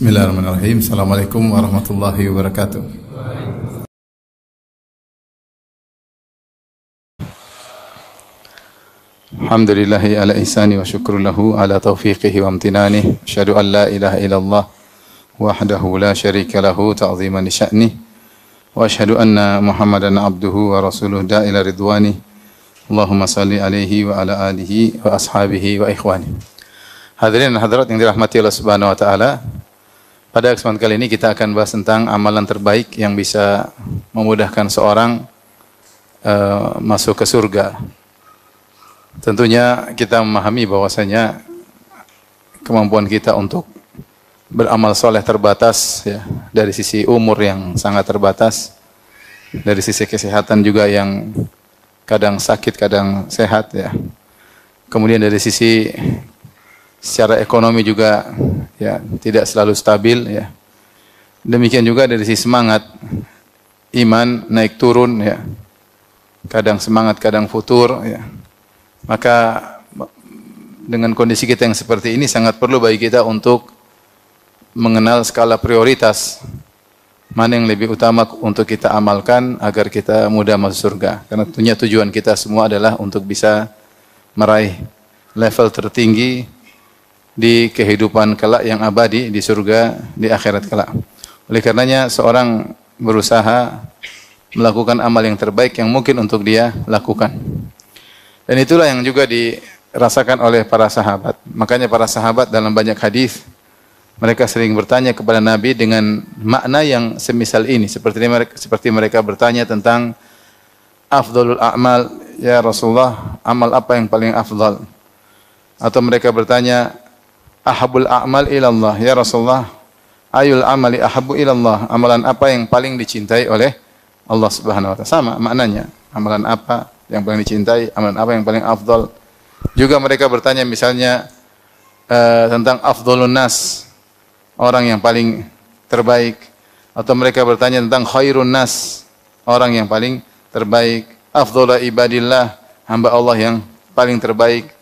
Bismillahirrahmanirrahim. Assalamualaikum warahmatullahi wabarakatuh. Alhamdulillahi ala ihsani wa syukru lahu ala taufiqihi wa amtinani. Asyhadu an la ilaha illallah wahdahu la syarika lahu ta'ziman li sya'ni. Wa asyhadu anna Muhammadan abduhu wa rasuluhu da'ila ridwani. Allahumma salli alaihi wa ala alihi wa ashabihi wa ikhwani. Hadirin dan hadirat yang dirahmati Allah Subhanahu wa taala. Pada kesempatan kali ini kita akan bahas tentang amalan terbaik yang bisa memudahkan seorang masuk ke surga. Tentunya kita memahami bahwasanya kemampuan kita untuk beramal soleh terbatas, ya, dari sisi umur yang sangat terbatas, dari sisi kesehatan juga yang kadang sakit, kadang sehat, ya. Kemudian dari sisi secara ekonomi juga, ya, tidak selalu stabil, ya. Demikian juga dari sisi semangat, iman naik turun, ya. Kadang semangat, kadang futur, ya. Maka dengan kondisi kita yang seperti ini sangat perlu bagi kita untuk mengenal skala prioritas, mana yang lebih utama untuk kita amalkan agar kita mudah masuk surga. Karena tentunya tujuan kita semua adalah untuk bisa meraih level tertinggi di kehidupan kelak yang abadi, di surga, di akhirat kelak. Oleh karenanya seorang berusaha melakukan amal yang terbaik yang mungkin untuk dia lakukan. Dan itulah yang juga dirasakan oleh para sahabat. Makanya para sahabat dalam banyak hadis mereka sering bertanya kepada Nabi dengan makna yang semisal ini, seperti mereka bertanya tentang afdhalul a'mal, ya Rasulullah, amal apa yang paling afdal? Atau mereka bertanya ahabul a'mal ilallah, ya Rasulullah, ayul amali ahabu ilallah, amalan apa yang paling dicintai oleh Allah Subhanahu wa taala? Sama maknanya, amalan apa yang paling dicintai, amalan apa yang paling afdal. Juga mereka bertanya misalnya tentang afdhalun nas, orang yang paling terbaik. Atau mereka bertanya tentang khairun nas, orang yang paling terbaik. Afdhalu ibadillah, hamba Allah yang paling terbaik.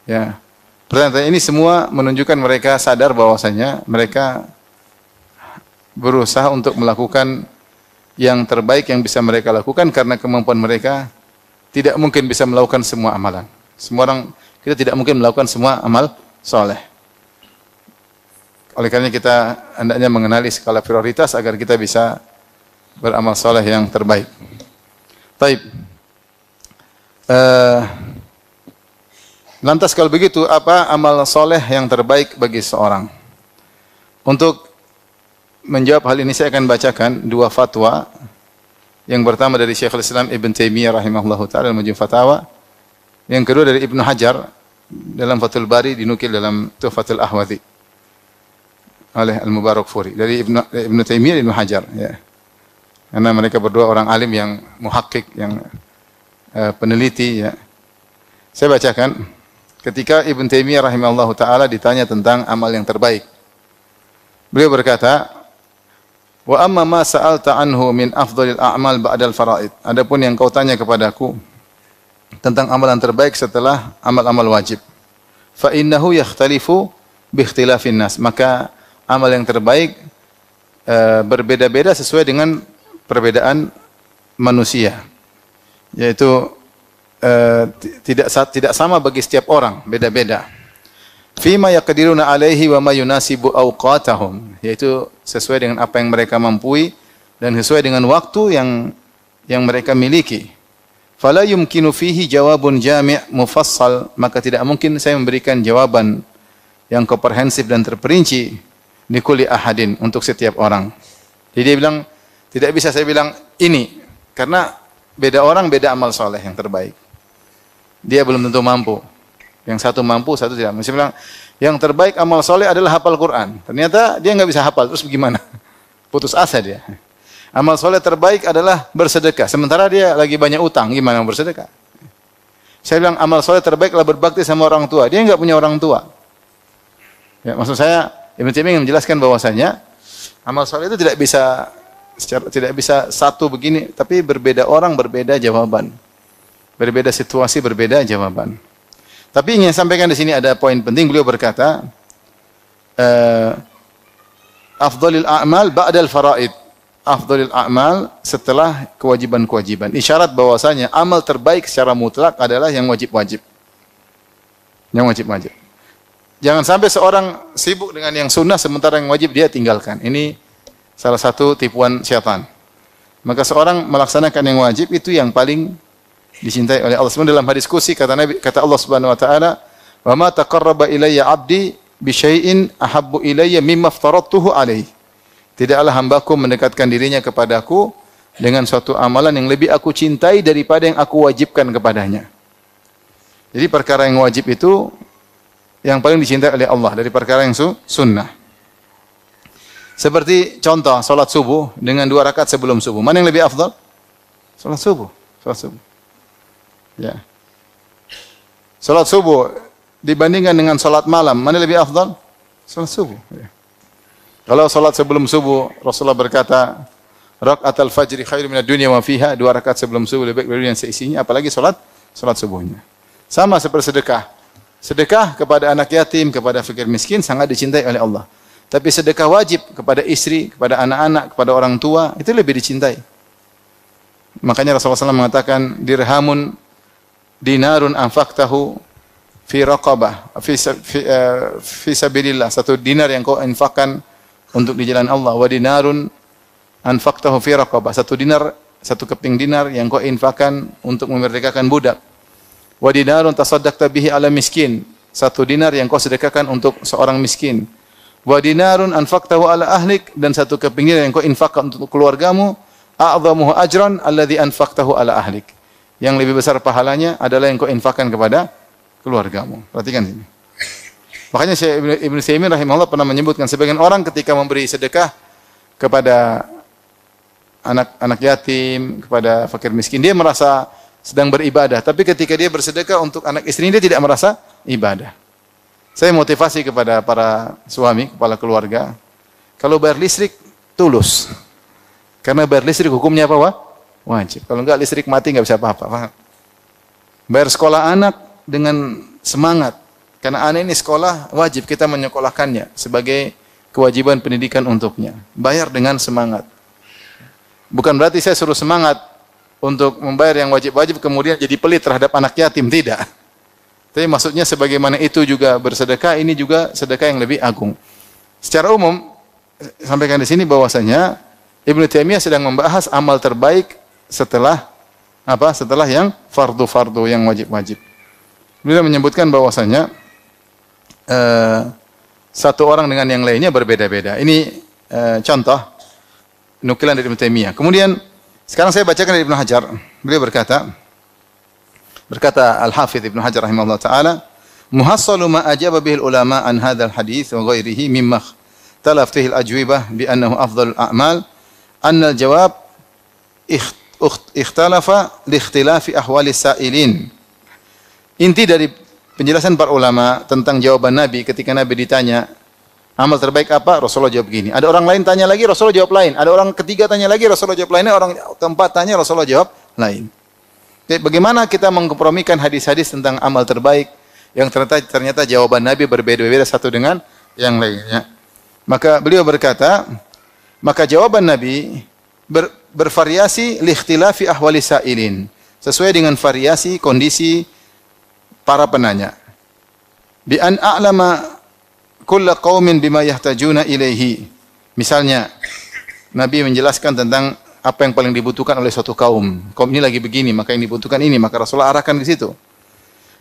Ya. Pertanyaan ini semua menunjukkan mereka sadar bahwasanya mereka berusaha untuk melakukan yang terbaik yang bisa mereka lakukan, karena kemampuan mereka tidak mungkin bisa melakukan semua amalan. Semua orang, kita tidak mungkin melakukan semua amal soleh. Oleh karena kita hendaknya mengenali skala prioritas agar kita bisa beramal soleh yang terbaik. Taib. Lantas kalau begitu, apa amal soleh yang terbaik bagi seorang? Untuk menjawab hal ini saya akan bacakan dua fatwa. Yang pertama dari Syekhul Islam Ibn Taimiyah rahimahullahu ta'ala dalam Majmu' Fatawa. Yang kedua dari Ibnu Hajar dalam Fathul Bari, dinukil dalam Tuhfatul Ahwadhi oleh Al-Mubarakfuri. Dari Ibnu Taimiyah dan Ibnu Hajar, ya. Karena mereka berdua orang alim yang muhakkik, yang peneliti, ya. Saya bacakan. Ketika Ibn Taimiyah rahimahullahu ta'ala ditanya tentang amal yang terbaik, beliau berkata, wa amma ma sa'alta anhu min afdhalil a'mal ba'dal faraid. Adapun yang kau tanya kepadaku tentang amalan terbaik setelah amal-amal wajib, fa innahu yakhtalifu bi ikhtilafin nas. Maka amal yang terbaik berbeda-beda sesuai dengan perbedaan manusia. Yaitu tidak sama bagi setiap orang, beda-beda. Fima yaqdiruna alaihi wa ma yunasibu awqatahum, yaitu sesuai dengan apa yang mereka mampu dan sesuai dengan waktu yang mereka miliki. Fala yumkinu fihi jawabun jami' mufassal, maka tidak mungkin saya memberikan jawaban yang komprehensif dan terperinci li kulli ahadin, untuk setiap orang. Jadi dia bilang tidak bisa saya bilang ini, karena beda orang beda amal soleh yang terbaik. Dia belum tentu mampu. Yang satu mampu, satu tidak. Misalnya bilang, yang terbaik amal soleh adalah hafal Quran. Ternyata dia nggak bisa hafal, terus bagaimana? Putus asa dia. Amal soleh terbaik adalah bersedekah. Sementara dia lagi banyak utang, gimana bersedekah? Saya bilang amal soleh terbaik adalah berbakti sama orang tua. Dia nggak punya orang tua. Ya, maksud saya, Ibnu Taimiyah menjelaskan bahwasanya amal soleh itu tidak bisa satu begini, tapi berbeda orang, berbeda jawaban. Berbeda situasi, berbeda jawaban. Tapi ingin sampaikan di sini ada poin penting. Beliau berkata, afdhalil a'mal ba'dal faraid. Afdhalil a'mal setelah kewajiban-kewajiban. Isyarat bahwasanya amal terbaik secara mutlak adalah yang wajib-wajib. Yang wajib-wajib. Jangan sampai seorang sibuk dengan yang sunnah sementara yang wajib dia tinggalkan. Ini salah satu tipuan syaitan. Maka seorang melaksanakan yang wajib itu yang paling dicintai oleh Allah. Sebenarnya dalam hadis qudsi kata Allah Subhanahu wa taala, "Wa ma taqarraba ilayya 'abdi bi syai'in ahabbu ilayya mimma aftaradtuhu alaihi." Tidaklah hambaku mendekatkan dirinya kepadaku dengan suatu amalan yang lebih aku cintai daripada yang aku wajibkan kepadanya. Jadi perkara yang wajib itu yang paling dicintai oleh Allah dari perkara yang sunnah. Seperti contoh salat subuh dengan 2 rakaat sebelum subuh. Mana yang lebih afdal? Salat subuh. Salat subuh. Ya. Salat subuh dibandingkan dengan salat malam, mana lebih afdal? Salat subuh. Ya. Kalau salat sebelum subuh, Rasulullah berkata, "Rakaatul fajri khairu minad dunya wa fiha." 2 rakaat sebelum subuh lebih baik dari dunia dan seisinya, apalagi salat subuhnya. Sama seperti sedekah. Sedekah kepada anak yatim, kepada fakir miskin sangat dicintai oleh Allah. Tapi sedekah wajib kepada istri, kepada anak-anak, kepada orang tua, itu lebih dicintai. Makanya Rasulullah SAW mengatakan, "Dirhamun dinarun anfaqtahu fi raqabah, fi sabilillah." 1 dinar yang kau infakkan untuk di jalan Allah, wa dinarun anfaqtahu fi raqabah. 1 dinar, 1 keping dinar yang kau infakkan untuk memerdekakan budak. Wa dinarun tasaddaqta bihi ala miskin. 1 dinar yang kau sedekahkan untuk seorang miskin. Wa dinarun anfaqtahu ala ahlik, dan 1 keping dinar yang kau infakkan untuk keluargamu. A'dhamuhu ajran alladhi anfaqtahu ala ahlik. Yang lebih besar pahalanya adalah yang kau infakkan kepada keluargamu. Perhatikan sini. Makanya Syekh Ibnu Taimiyah rahimahullah pernah menyebutkan sebagian orang ketika memberi sedekah kepada anak yatim, kepada fakir miskin, dia merasa sedang beribadah. Tapi ketika dia bersedekah untuk anak istrinya, dia tidak merasa ibadah. Saya motivasi kepada para suami, kepala keluarga, kalau bayar listrik, tulus. Karena bayar listrik hukumnya apa? Wajib. Kalau enggak listrik mati enggak bisa apa-apa. Bayar sekolah anak dengan semangat. Karena anak ini sekolah, wajib kita menyekolahkannya sebagai kewajiban pendidikan untuknya. Bayar dengan semangat. Bukan berarti saya suruh semangat untuk membayar yang wajib-wajib kemudian jadi pelit terhadap anak yatim, tidak. Tapi maksudnya sebagaimana itu juga bersedekah, ini juga sedekah yang lebih agung. Secara umum, sampaikan di sini bahwasanya Ibnu Taimiyah sedang membahas amal terbaik setelah apa? Setelah yang fardu-fardu, yang wajib-wajib. Beliau menyebutkan bahwasanya satu orang dengan yang lainnya berbeda-beda. Ini contoh nukilan dari Ibnu Taimiyah. Kemudian sekarang saya bacakan dari Ibnu Hajar. Beliau berkata Al-Hafidz Ibnu Hajar rahimahullah taala, "Muhassalu ma ajaba bihi ulama an hadzal hadits wa ghairihi mimma talaf fihi al-ajwibah bi annahu afdhalul a'mal, anna al-jawab ikhtalafa li ikhtilafi ahwali sa'ilin." Inti dari penjelasan para ulama tentang jawaban Nabi ketika Nabi ditanya, amal terbaik apa? Rasulullah jawab gini. Ada orang lain tanya lagi, Rasulullah jawab lain. Ada orang ketiga tanya lagi, Rasulullah jawab lainnya. Orang keempat tanya, Rasulullah jawab lain. Jadi, bagaimana kita mengkompromikan hadis-hadis tentang amal terbaik yang ternyata jawaban Nabi berbeda-beda satu dengan yang lainnya. Maka beliau berkata, maka jawaban Nabi bervariasi li ikhtilafi ahwali sa'ilin. Sesuai dengan variasi kondisi para penanya. Bi an a'lama kulla qaumin bima yahtajuna ilaihi. Misalnya Nabi menjelaskan tentang apa yang paling dibutuhkan oleh suatu kaum. Kaum ini lagi begini, maka yang dibutuhkan ini, maka Rasulullah arahkan ke situ.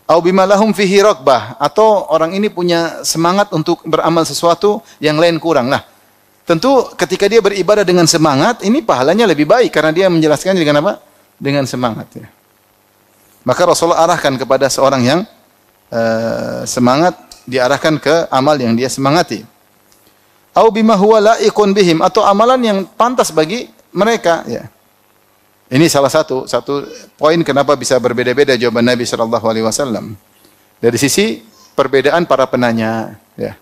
Au bima lahum fihi raghbah, atau orang ini punya semangat untuk beramal sesuatu yang lain kurang. Nah, tentu ketika dia beribadah dengan semangat, ini pahalanya lebih baik karena dia menjelaskan dengan apa? Dengan semangat ya. Maka Rasulullah arahkan kepada seorang yang semangat, diarahkan ke amal yang dia semangati. Au bima huwa la'iqun bihim, atau amalan yang pantas bagi mereka ya. Ini salah satu poin kenapa bisa berbeda-beda jawaban Nabi sallallahu alaihi wasallam. Dari sisi perbedaan para penanya ya.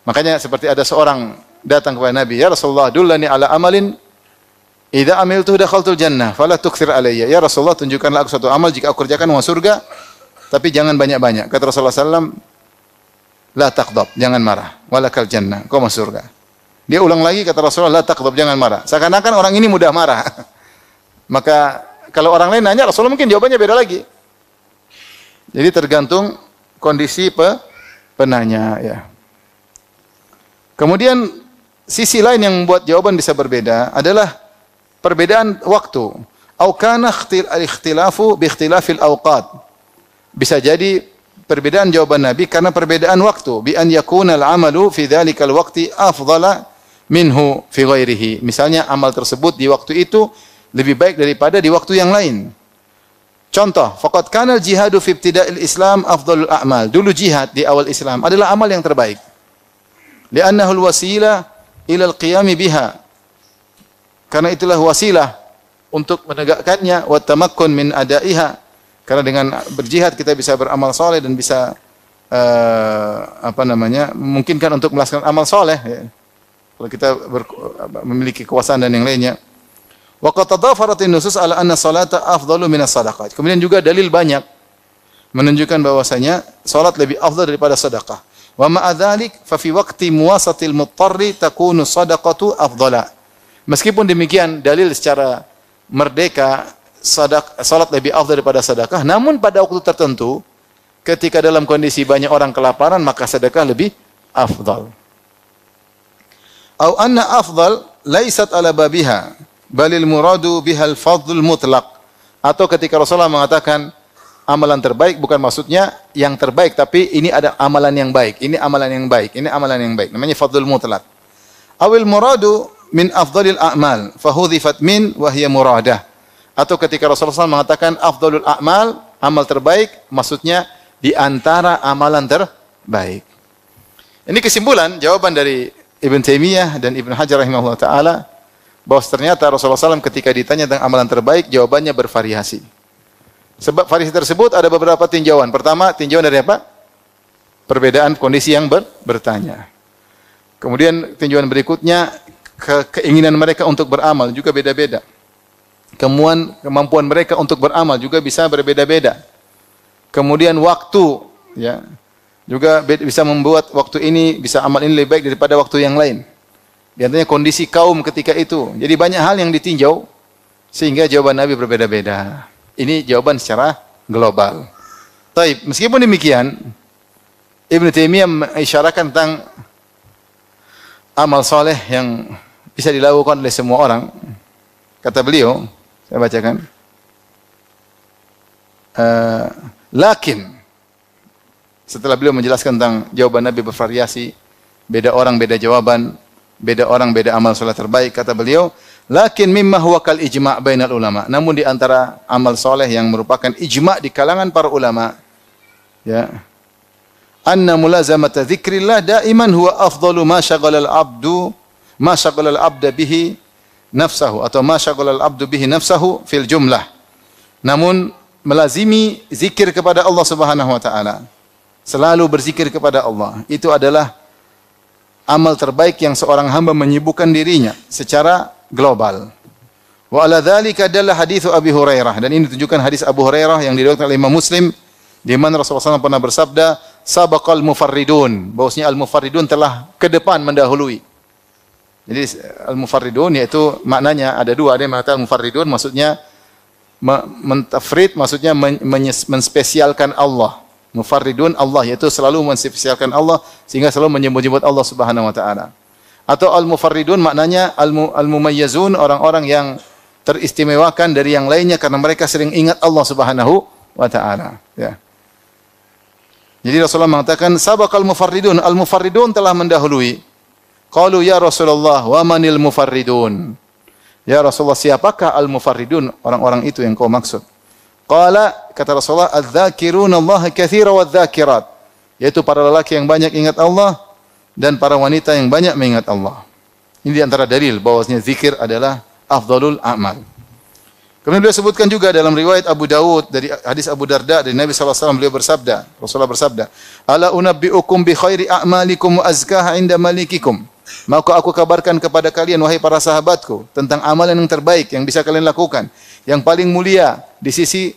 Makanya seperti ada seorang datang kepada Nabi, "Ya Rasulullah, dullani ala amalin idza amiltu dakhaltul jannah, fala tukthir alayya." Ya Rasulullah, tunjukkanlah aku suatu amal jika aku kerjakan masuk surga, tapi jangan banyak-banyak. Kata Rasulullah sallallahu alaihi wasallam, "La taghdab, jangan marah, walakal jannah, kau masuk surga." Dia ulang lagi, kata Rasulullah, la taghdab, jangan marah. Seakan-akan orang ini mudah marah. Maka kalau orang lain nanya, Rasulullah mungkin jawabannya beda lagi. Jadi tergantung kondisi penanya, ya. Kemudian sisi lain yang membuat jawaban bisa berbeda adalah perbedaan waktu. Au kana al-ikhtilafu bi ikhtilafil awqat. Bisa jadi perbedaan jawaban Nabi karena perbedaan waktu. Bi an yakuna al-amalu fi dhalikal waqti afdala minhu fi ghairihi. Misalnya amal tersebut di waktu itu lebih baik daripada di waktu yang lain. Contoh, faqad kana al-jihadu fi ibtida'il Islam afdalul a'mal. Dulu jihad di awal Islam adalah amal yang terbaik. Li'annahu al-wasilah ila al-qiyam biha. Karena itulah wasilah untuk menegakkannya, wa tamakkun min adaiha. Karena dengan berjihad kita bisa beramal soleh dan bisa memungkinkan untuk melaksanakan amal soleh. Ya. Kalau kita memiliki kekuasaan dan yang lainnya. Wa qad tadafaratin nusus ala anna salata afdalu minas sadaqah. Kemudian juga dalil banyak menunjukkan bahwasanya salat lebih afdal daripada sedekah. Wa ma'a dzalik fa fi waqti muwasatil muttarri takunu sadaqatu afdala. Meskipun demikian dalil secara merdeka salat lebih afdal daripada sedekah, namun pada waktu tertentu ketika dalam kondisi banyak orang kelaparan maka sedekah lebih afdal. Au anna afdal laisat ala babiha balil muradu bihal fadlul mutlaq. Atau ketika Rasulullah mengatakan amalan terbaik bukan maksudnya yang terbaik, tapi ini ada amalan yang baik, ini amalan yang baik, ini amalan yang baik. Namanya fadlul mutlaq. Awil muradu min afdalil a'mal fahudhifat min wa hiya muradah. Atau ketika Rasulullah SAW mengatakan afdalul a'mal, amal terbaik, maksudnya di antara amalan terbaik. Ini kesimpulan jawaban dari Ibn Taimiyah dan Ibn Hajar rahimahullah ta'ala, bahwa ternyata Rasulullah SAW ketika ditanya tentang amalan terbaik, jawabannya bervariasi. Sebab variasi tersebut ada beberapa tinjauan. Pertama, tinjauan dari apa? Perbedaan kondisi yang bertanya. Kemudian tinjauan berikutnya, keinginan mereka untuk beramal juga beda-beda. Kemampuan mereka untuk beramal juga bisa berbeda-beda. Kemudian waktu, ya, juga bisa membuat waktu ini, bisa amal ini lebih baik daripada waktu yang lain. Di antaranya kondisi kaum ketika itu. Jadi banyak hal yang ditinjau sehingga jawaban Nabi berbeda-beda. Ini jawaban secara global. Taib, meskipun demikian, Ibn Taimiyah mengisyaratkan tentang amal soleh yang bisa dilakukan oleh semua orang. Kata beliau, saya bacakan. Lakin, setelah beliau menjelaskan tentang jawaban Nabi bervariasi, beda orang beda jawaban, beda orang beda amal soleh terbaik, kata beliau, lakin mimma huwa kal ijma' bainal ulama. Namun di antara amal soleh yang merupakan ijma' di kalangan para ulama, ya, anna mulazamata dzikrillah daiman huwa afdalu ma syaghala al-abda bihi nafsahu, atau ma syaghala al-abdu bihi nafsahu fil jumlah. Namun melazimi zikir kepada Allah Subhanahu wa taala, selalu berzikir kepada Allah, itu adalah amal terbaik yang seorang hamba menyibukkan dirinya secara global. Wa ala dzalika dalla hadits Abi Hurairah, dan ini tunjukkan hadis Abu Hurairah yang diriwayatkan oleh Imam Muslim, di mana Rasulullah SAW pernah bersabda, sabaqal mufarridun, bahwasanya al-mufarridun telah ke depan mendahului. Jadi al-mufarridun yaitu maknanya ada dua, ada yang mengatakan al-mufarridun maksudnya mentafrid, maksudnya menspesialkan Allah. Mufarridun Allah, yaitu selalu menspesialkan Allah sehingga selalu menyebut-nyebut Allah Subhanahu wa taala. Atau al-mufarridun maknanya al-mumayyizun, orang-orang yang teristimewakan dari yang lainnya karena mereka sering ingat Allah Subhanahu wa taala, ya. Jadi Rasulullah mengatakan sabaqal mufarridun, al-mufarridun telah mendahului. Qalu ya Rasulullah wa manil mufarridun? Ya Rasulullah, siapakah al-mufarridun, orang-orang itu yang kau maksud? Qala, kata Rasulullah, adz-dzakiruna Allah katsira wadz-dzakirat, yaitu para lelaki yang banyak ingat Allah dan para wanita yang banyak mengingat Allah. Ini di antara dalil bahwasanya zikir adalah afdalul a'mal. Kemudian beliau sebutkan juga dalam riwayat Abu Dawud dari hadis Abu Darda dari Nabi SAW, beliau bersabda, Rasulullah bersabda, ala unabbiukum bi khairi a'malikum wa azkaha 'inda malikikum. Maka aku kabarkan kepada kalian, wahai para sahabatku, tentang amalan yang terbaik yang bisa kalian lakukan, yang paling mulia di sisi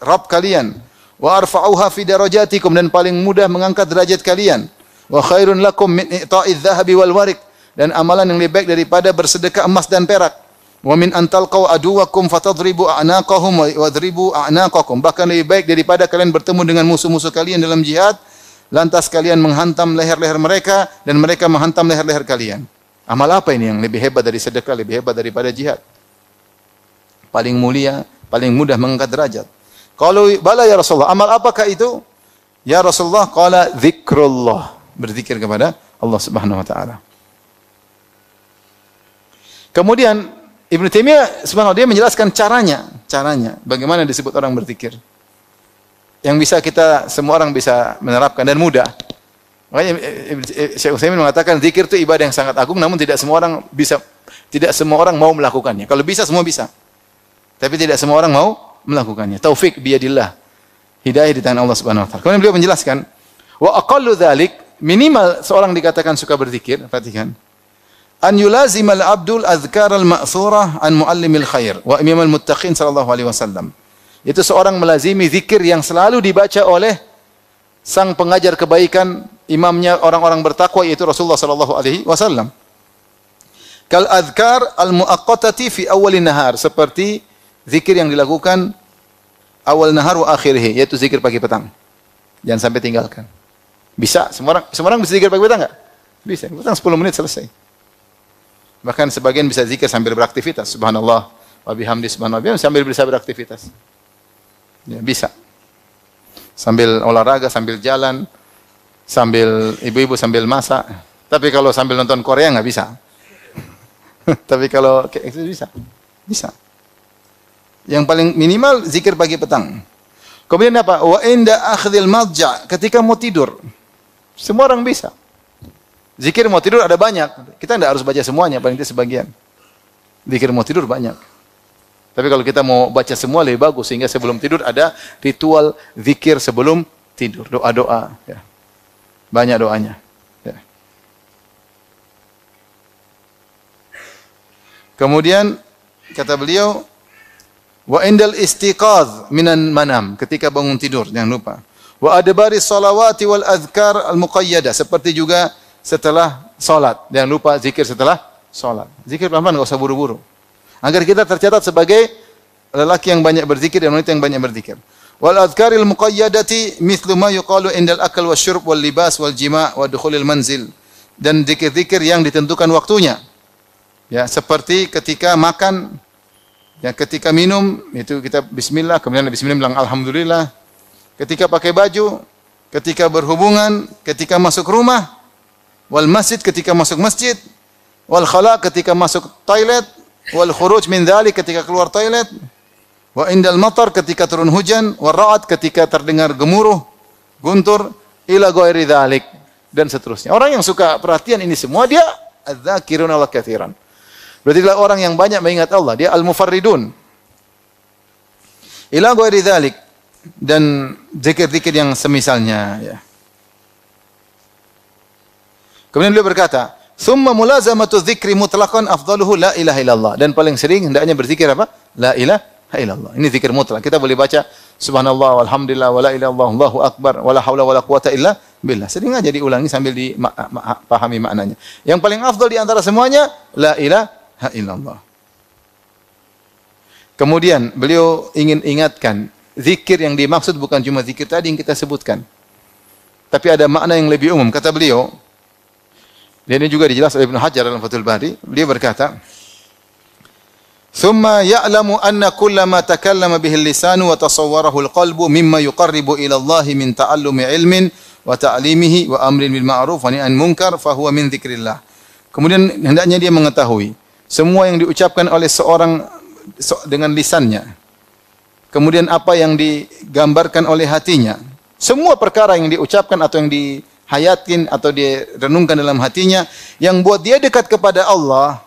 Rabb kalian, wa arfa'uha fi darajatikum, dan paling mudah mengangkat derajat kalian, wa khairun lakum min i'ta'iz dzahabi wal warik, dan amalan yang lebih baik daripada bersedekah emas dan perak. Wa min an talqaw aduwakum fatadribu a'naqahum wa adribu a'naqakum. Bahkan lebih baik daripada kalian bertemu dengan musuh-musuh kalian dalam jihad, lantas kalian menghantam leher-leher mereka dan mereka menghantam leher-leher kalian. Amal apa ini yang lebih hebat dari sedekah, lebih hebat daripada jihad? Paling mulia, paling mudah mengangkat derajat. Kalau bala ya Rasulullah, amal apakah itu? Ya Rasulullah, qala dzikrullah, berzikir kepada Allah Subhanahu wa taala. Kemudian Ibnu Taimiyah subhanallah dia menjelaskan caranya bagaimana disebut orang berzikir. Yang bisa kita semua orang bisa menerapkan dan mudah. Makanya Syekh Utsaimin mengatakan zikir itu ibadah yang sangat agung namun tidak semua orang mau melakukannya. Kalau bisa semua bisa. Tapi tidak semua orang mau melakukannya. Taufik biyadillah. Hidayah di tangan Allah Subhanahu wa taala. Kemudian beliau menjelaskan wa aqallu dzalik, minimal seorang dikatakan suka berzikir, perhatikan. An yulazimal abdul azkar al-ma'thurah an muallimil khair wa imamul muttaqin sallallahu alaihi wasallam. Itu seorang melazimi zikir yang selalu dibaca oleh sang pengajar kebaikan, imamnya orang-orang bertakwa yaitu Rasulullah sallallahu alaihi wasallam. Kal azkar al-muaqqatati fi awwalin nahar, seperti zikir yang dilakukan awal nahar wa akhirih, yaitu zikir pagi petang. Jangan sampai tinggalkan. Bisa, semua orang bisa zikir pagi petang enggak? Bisa. Petang 10 menit selesai. Bahkan sebagian bisa zikir sambil beraktivitas. Subhanallah wa bihamdi subhanallah sambil bisa beraktivitas. Ya, bisa. Sambil olahraga, sambil jalan, sambil ibu-ibu sambil masak. Tapi kalau sambil nonton Korea enggak bisa. Tapi kalau itu bisa. Bisa. Yang paling minimal zikir pagi petang. Kemudian apa? Wa inda akhdhil madja, ketika mau tidur. Semua orang bisa. Zikir mau tidur ada banyak. Kita tidak harus baca semuanya, paling tidak sebagian. Zikir mau tidur banyak. Tapi kalau kita mau baca semua lebih bagus, sehingga sebelum tidur ada ritual zikir sebelum tidur. Doa-doa. Ya. Banyak doanya. Ya. Kemudian kata beliau, wa indal istiqadh minan manam, ketika bangun tidur, jangan lupa. Wa adbari salawati wal adhkar al muqayyadah, seperti juga setelah salat. Jangan lupa zikir setelah salat. Zikir pelan-pelan, enggak usah buru-buru. Agar kita tercatat sebagai lelaki yang banyak berzikir dan wanita yang banyak berzikir. Wal adhkaril muqayyadati mithlu ma yuqalu indal akal wasyurb wal libas wal jima' wa dukhulil manzil. Dan zikir-zikir yang ditentukan waktunya. Ya, seperti ketika makan, ya, ketika minum itu kita bismillah, kemudian bismillah bilang alhamdulillah. Ketika pakai baju, ketika berhubungan, ketika masuk rumah, wal masjid ketika masuk masjid, wal khala ketika masuk toilet, wal khuruj min dzalik ketika keluar toilet, wa indal matar ketika turun hujan, wal ra'ad ketika terdengar gemuruh, guntur, ila ghairi dzalik, dan seterusnya. Orang yang suka perhatian ini semua dia adz-dzakiruna Allah katsiran. Berarti adalah orang yang banyak mengingat Allah, dia al-mufarridun. Ila ghairi dzalik, dan zikir-zikir yang semisalnya, ya. Kemudian beliau berkata, "Tsumma mulazamatu dzikri mutlaqan afdaluhu la ilaha illallah." Dan paling sering hendaknya berzikir apa? La ilaha illallah. Ini zikir mutlak. Kita boleh baca subhanallah walhamdulillah wala ilaha illallah Allahu akbar wala haula wala quwata illa billah. Sering aja diulangi sambil dipahami maknanya. Yang paling afdal di antara semuanya la ilaha illallah. Kemudian beliau ingin ingatkan, zikir yang dimaksud bukan cuma zikir tadi yang kita sebutkan. Tapi ada makna yang lebih umum. Kata beliau, dan ini juga dijelaskan oleh Ibnu Hajar dalam Fathul Bari, beliau berkata, "Tsumma ya'lamu anna kullama takallama bihi al-lisanu wa tasawwarahu al-qalbu mimma yuqarribu ila Allah min ta'allumi ilmin wa ta'limihi wa amrin bil ma'ruf wa nahyin munkar fa huwa min dzikrillah." Kemudian hendaknya dia mengetahui semua yang diucapkan oleh seorang dengan lisannya, kemudian apa yang digambarkan oleh hatinya, semua perkara yang diucapkan atau yang dihayatin atau direnungkan dalam hatinya yang buat dia dekat kepada Allah,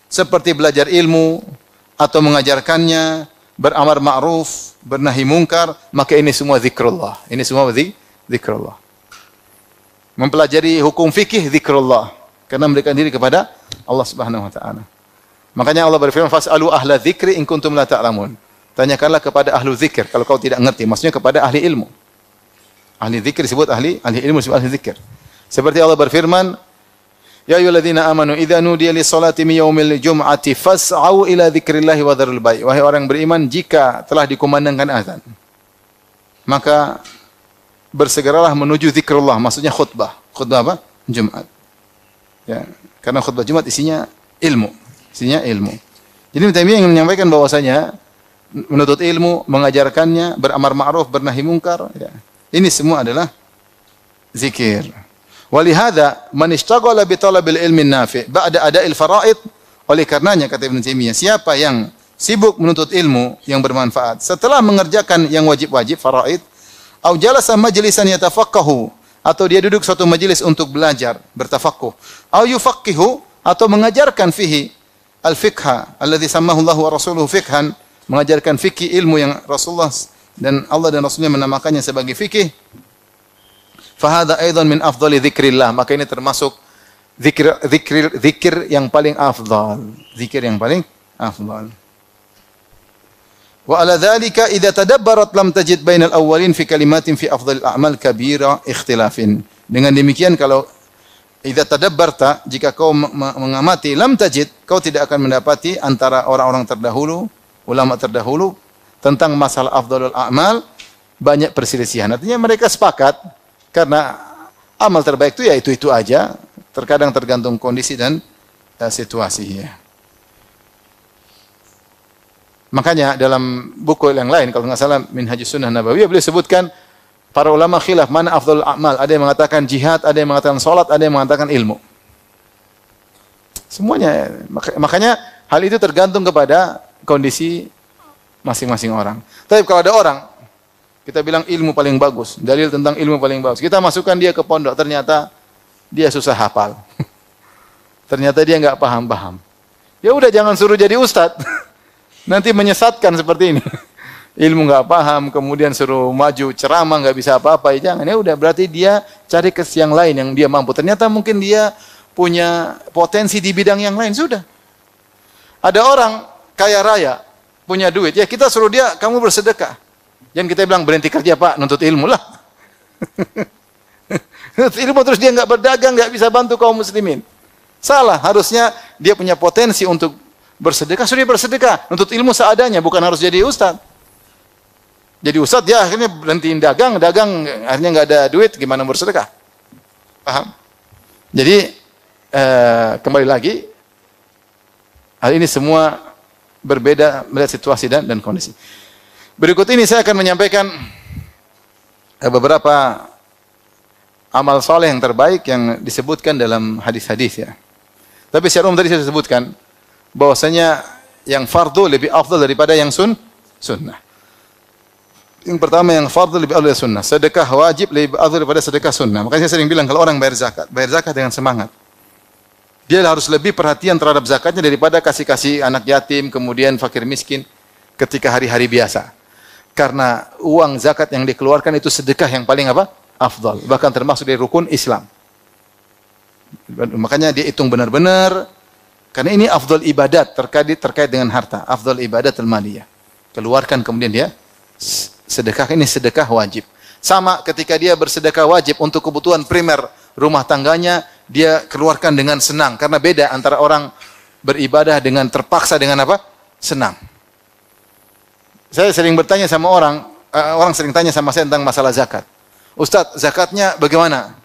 seperti belajar ilmu atau mengajarkannya, beramar ma'ruf, bernahi mungkar, maka ini semua zikrullah. Ini semua zikrullah. Mempelajari hukum fikih zikrullah, karena mendekatkan diri kepada Allah Subhanahu wa taala. Makanya Allah berfirman, "Fas'alu ahla dzikri in kuntum la ta'lamun." Tanyakanlah kepada ahlu zikir kalau kau tidak mengerti. Maksudnya kepada ahli ilmu. Ahli zikir disebut ahli ilmu disebut ahli zikir. Seperti Allah berfirman, Ya ayyuhalladzina amanu idza nudiya lis-salati min yaumil jum'ati fas'au ila dzikrillahi wa dzarul bai'. Wahai orang beriman, jika telah dikumandangkan azan, maka bersegeralah menuju zikrullah, maksudnya khutbah. Khutbah apa? Jumat. Ya, karena khutbah Jumat isinya ilmu. Isinya ilmu. Jadi Ibnu Taimiyah ingin menyampaikan bahwasanya menuntut ilmu, mengajarkannya, beramar ma'ruf, bernahi mungkar, ya. Ini semua adalah zikir. Walihada man ishtaghala bi talabil ilmi nafi' ba'da ada'il fara'id. Oleh karenanya kata Ibnu Taimiyah, siapa yang sibuk menuntut ilmu yang bermanfaat setelah mengerjakan yang wajib-wajib faraid, au jalasa majlisan yatafaqahu, atau dia duduk suatu majelis untuk belajar, bertafaqquh, au yufaqihu, atau mengajarkan fihi al-fiqha alladhi sammahu Allah wa rasuluhu fiqhan, mengajarkan fikih ilmu yang Rasulullah dan Allah dan Rasulnya menamakannya sebagai fikih. Fahada aidan min afdali dzikrillah, maka ini termasuk zikir yang paling afdal, zikir yang paling afdal. Wa ala dzalika idza tadabbarat lam tajid bainal awwalin fi kalimatin fi afdhalil a'mal kabira ikhtilafin. Dengan demikian kalau idza tadabbarta, jika kau mengamati, lam tajid, kau tidak akan mendapati antara orang-orang terdahulu, ulama terdahulu tentang masalah afdhalul a'mal banyak perselisihan. Artinya mereka sepakat karena amal terbaik itu ya itu aja, terkadang tergantung kondisi dan situasi, ya. Makanya dalam buku yang lain, kalau nggak salah Minhajus Sunnah Nabawiyah, beliau sebutkan para ulama khilaf mana afdhalul a'mal. Ada yang mengatakan jihad, ada yang mengatakan salat, ada yang mengatakan ilmu. Semuanya, makanya hal itu tergantung kepada kondisi masing-masing orang. Tapi kalau ada orang kita bilang ilmu paling bagus, dalil tentang ilmu paling bagus, kita masukkan dia ke pondok, ternyata dia susah hafal. Ternyata dia nggak paham-paham. Ya udah, jangan suruh jadi ustadz. Nanti menyesatkan seperti ini. Ilmu nggak paham, kemudian suruh maju ceramah nggak bisa apa-apa, ya jangan. Ya udah, berarti dia cari ke yang lain yang dia mampu. Ternyata mungkin dia punya potensi di bidang yang lain, sudah. Ada orang kaya raya, punya duit, ya kita suruh dia, kamu bersedekah. Jangan kita bilang berhenti kerja Pak, nuntut ilmu lah. Nuntut ilmu terus dia nggak berdagang, nggak bisa bantu kaum muslimin. Salah, harusnya dia punya potensi untuk bersedekah, suruh dia bersedekah. Nuntut ilmu seadanya, bukan harus jadi ustaz. Jadi ustaz dia akhirnya berhentiin dagang akhirnya nggak ada duit, gimana bersedekah? Paham? Jadi kembali lagi, hal ini semua berbeda melihat situasi dan kondisi. Berikut ini saya akan menyampaikan beberapa amal soleh yang terbaik yang disebutkan dalam hadis-hadis, ya. Tapi secara umum tadi saya sebutkan bahwasanya yang fardu lebih afdal daripada yang sunnah. Yang pertama, yang fardu lebih afdal dari sunnah. Sedekah wajib lebih afdal daripada sedekah sunnah. Makanya saya sering bilang kalau orang bayar zakat dengan semangat. Dia harus lebih perhatian terhadap zakatnya daripada kasih-kasih anak yatim, kemudian fakir miskin ketika hari-hari biasa. Karena uang zakat yang dikeluarkan itu sedekah yang paling apa? Afdal. Bahkan termasuk dari rukun Islam. Makanya dia hitung benar-benar. Karena ini afdal ibadat terkait dengan harta. Afdal ibadat al-maliyah. Keluarkan kemudian dia sedekah, ini sedekah wajib. Sama ketika dia bersedekah wajib untuk kebutuhan primer rumah tangganya, dia keluarkan dengan senang. Karena beda antara orang beribadah dengan terpaksa dengan apa? Senang. Saya sering bertanya sama orang sering tanya sama saya tentang masalah zakat. Ustaz, zakatnya bagaimana?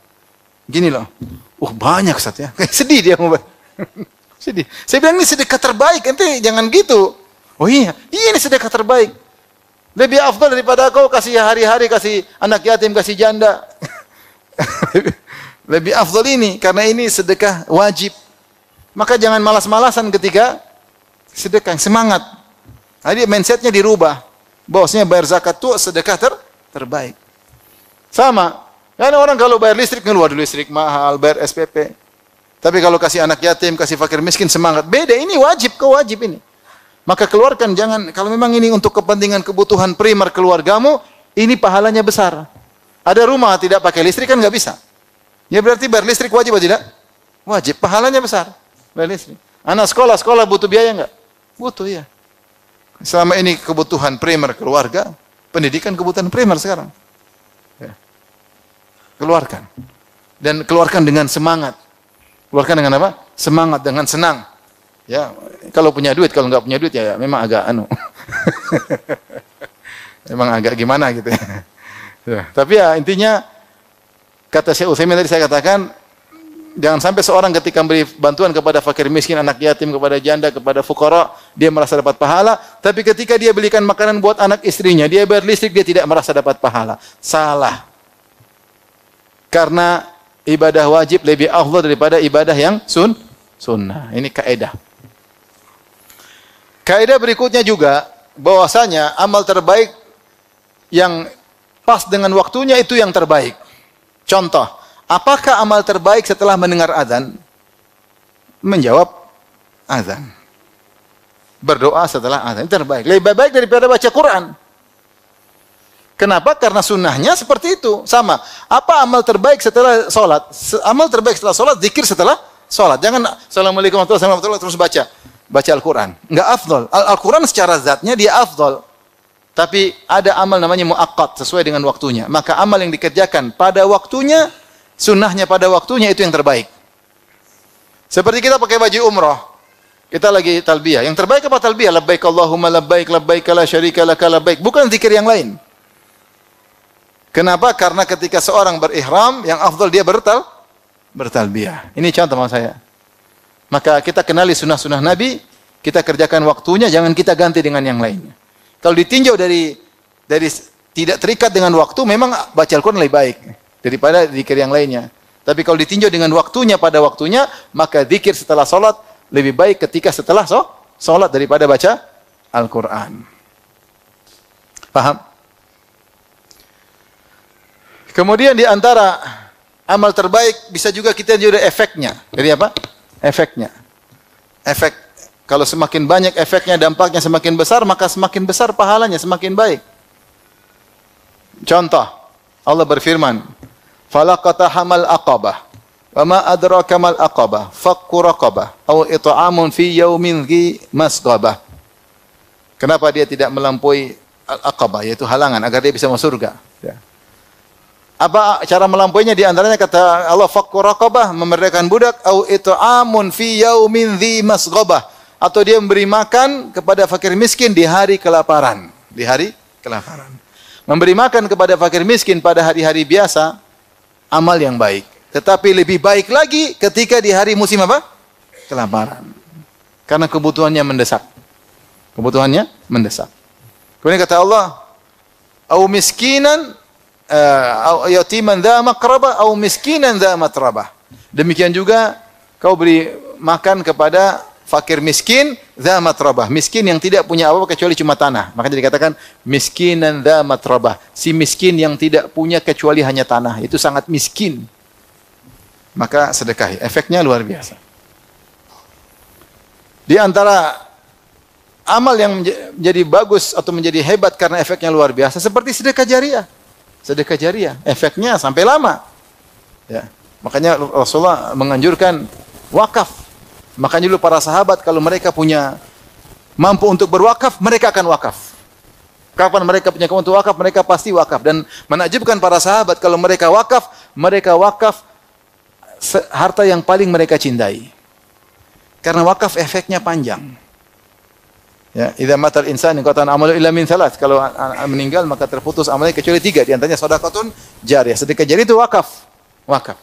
Gini loh. Banyak Ustaz ya. Sedih dia mau. Sedih. Saya bilang ini sedekah terbaik, ente jangan gitu. Oh iya, ini sedekah terbaik. Lebih afdal daripada kau kasih hari-hari, kasih anak yatim, kasih janda. Lebih afdal ini, karena ini sedekah wajib. Maka jangan malas-malasan ketika sedekah, semangat. Jadi mindsetnya dirubah. Bahwasanya bayar zakat itu sedekah terbaik. Sama. Karena orang kalau bayar listrik, ngeluar listrik mahal, bayar SPP. Tapi kalau kasih anak yatim, kasih fakir miskin, semangat. Beda, ini wajib, kau wajib ini. Maka keluarkan, jangan, kalau memang ini untuk kepentingan kebutuhan primer keluargamu, ini pahalanya besar. Ada rumah tidak pakai listrik kan nggak bisa. Ya berarti bayar listrik wajib atau tidak? Wajib, pahalanya besar. Bayar listrik. Anak sekolah butuh biaya nggak? Butuh, ya. Selama ini kebutuhan primer keluarga, pendidikan kebutuhan primer sekarang. Ya. Keluarkan. Dan keluarkan dengan semangat. Keluarkan dengan apa? Semangat, dengan senang. Ya, kalau punya duit, kalau nggak punya duit ya memang agak memang agak gimana gitu ya. Ya, tapi ya intinya kata Syekh Utsaimin tadi saya katakan, jangan sampai seorang ketika memberi bantuan kepada fakir miskin, anak yatim, kepada janda, kepada fuqara, dia merasa dapat pahala, tapi ketika dia belikan makanan buat anak istrinya, dia bayar listrik, dia tidak merasa dapat pahala. Salah. Karena ibadah wajib lebih afdal daripada ibadah yang sunnah. Ini kaidah. Kaidah berikutnya juga bahwasanya amal terbaik yang pas dengan waktunya itu yang terbaik. Contoh, apakah amal terbaik setelah mendengar azan? Menjawab azan. Berdoa setelah azan terbaik. Lebih baik daripada baca Quran. Kenapa? Karena sunnahnya seperti itu. Sama. Apa amal terbaik setelah sholat? Amal terbaik setelah sholat, zikir setelah sholat. Jangan Assalamualaikum warahmatullahi wabarakatuh terus baca Al-Quran. Enggak afdol. Al-Quran secara zatnya dia afdol. Tapi ada amal namanya muaqqat, sesuai dengan waktunya. Maka amal yang dikerjakan pada waktunya, sunnahnya pada waktunya itu yang terbaik. Seperti kita pakai baju umrah. Kita lagi talbiyah. Yang terbaik apa talbiyah? Labbaik Allahumma labbaik, labbaik la syarika laka labbaik. Bukan zikir yang lain. Kenapa? Karena ketika seorang berihram, yang afdal dia bertalbiyah. Ini contoh maksud saya. Maka kita kenali sunnah-sunnah Nabi, kita kerjakan waktunya, jangan kita ganti dengan yang lainnya. Kalau ditinjau dari tidak terikat dengan waktu, memang baca Al-Quran lebih baik daripada zikir yang lainnya. Tapi kalau ditinjau dengan waktunya pada waktunya, maka zikir setelah sholat lebih baik ketika setelah sholat daripada baca Al-Quran. Paham? Kemudian di antara amal terbaik bisa juga kita lihat efeknya. Jadi apa? Efeknya. Efek. Kalau semakin banyak efeknya, dampaknya semakin besar, maka semakin besar pahalanya, semakin baik. Contoh, Allah berfirman, "Falaqatahamal aqabah, wa ma adraka mal aqabah, fakku raqabah, aw it'amun fi yaumin dhi masghabah." Kenapa dia tidak melampaui al-aqabah, yaitu halangan agar dia bisa masuk surga? Ya. Apa cara melampauinya? Di antaranya kata Allah, fakku raqabah, memerdekakan budak, au it'amun fi yaumin dhi masghabah, atau dia memberi makan kepada fakir miskin di hari kelaparan. Di hari kelaparan. Memberi makan kepada fakir miskin pada hari-hari biasa, amal yang baik. Tetapi lebih baik lagi ketika di hari musim apa? Kelaparan. Karena kebutuhannya mendesak. Kebutuhannya mendesak. Kemudian kata Allah, au miskinan au yatiman dha maqrabah au miskinan dha matrabah. Demikian juga kau beri makan kepada fakir miskin dha matrabah, miskin yang tidak punya apa-apa kecuali cuma tanah. Makanya dikatakan miskinan dha matrabah, si miskin yang tidak punya kecuali hanya tanah, itu sangat miskin. Maka sedekahi, efeknya luar biasa. Di antara amal yang menjadi bagus atau menjadi hebat karena efeknya luar biasa seperti sedekah jariah. Sedekah jariah, efeknya sampai lama. Ya. Makanya Rasulullah menganjurkan wakaf. Makanya dulu para sahabat kalau mereka punya mampu untuk berwakaf, mereka akan wakaf. Kapan mereka punya kemampuan untuk wakaf, mereka pasti wakaf. Dan menakjubkan para sahabat kalau mereka wakaf harta yang paling mereka cintai. Karena wakaf efeknya panjang. Ya, idza matal insan qatan amalu illa min thalath. Kalau meninggal maka terputus amalnya kecuali 3, di antaranya sedekahun jariyah. Sedekah jariah itu wakaf. Wakaf.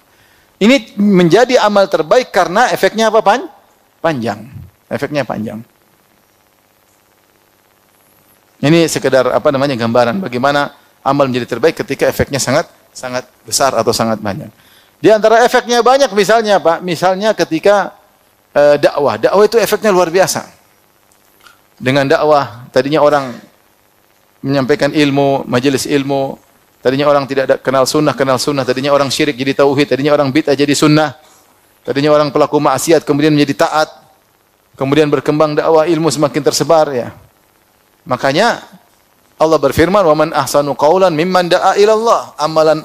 Ini menjadi amal terbaik karena efeknya apa? Panjang. Efeknya panjang. Ini sekedar gambaran bagaimana amal menjadi terbaik ketika efeknya sangat besar atau sangat banyak. Di antara efeknya banyak misalnya apa? Misalnya ketika dakwah. Dakwah itu efeknya luar biasa. Dengan dakwah, tadinya orang menyampaikan ilmu, majelis ilmu, tadinya orang tidak kenal sunnah, tadinya orang syirik jadi tauhid, tadinya orang bid'ah jadi sunnah, tadinya orang pelaku maksiat kemudian menjadi taat, kemudian berkembang dakwah, ilmu semakin tersebar ya. Makanya Allah berfirman, "Wa man ahsanu qaulan mimman da'a ila Allah." Amalan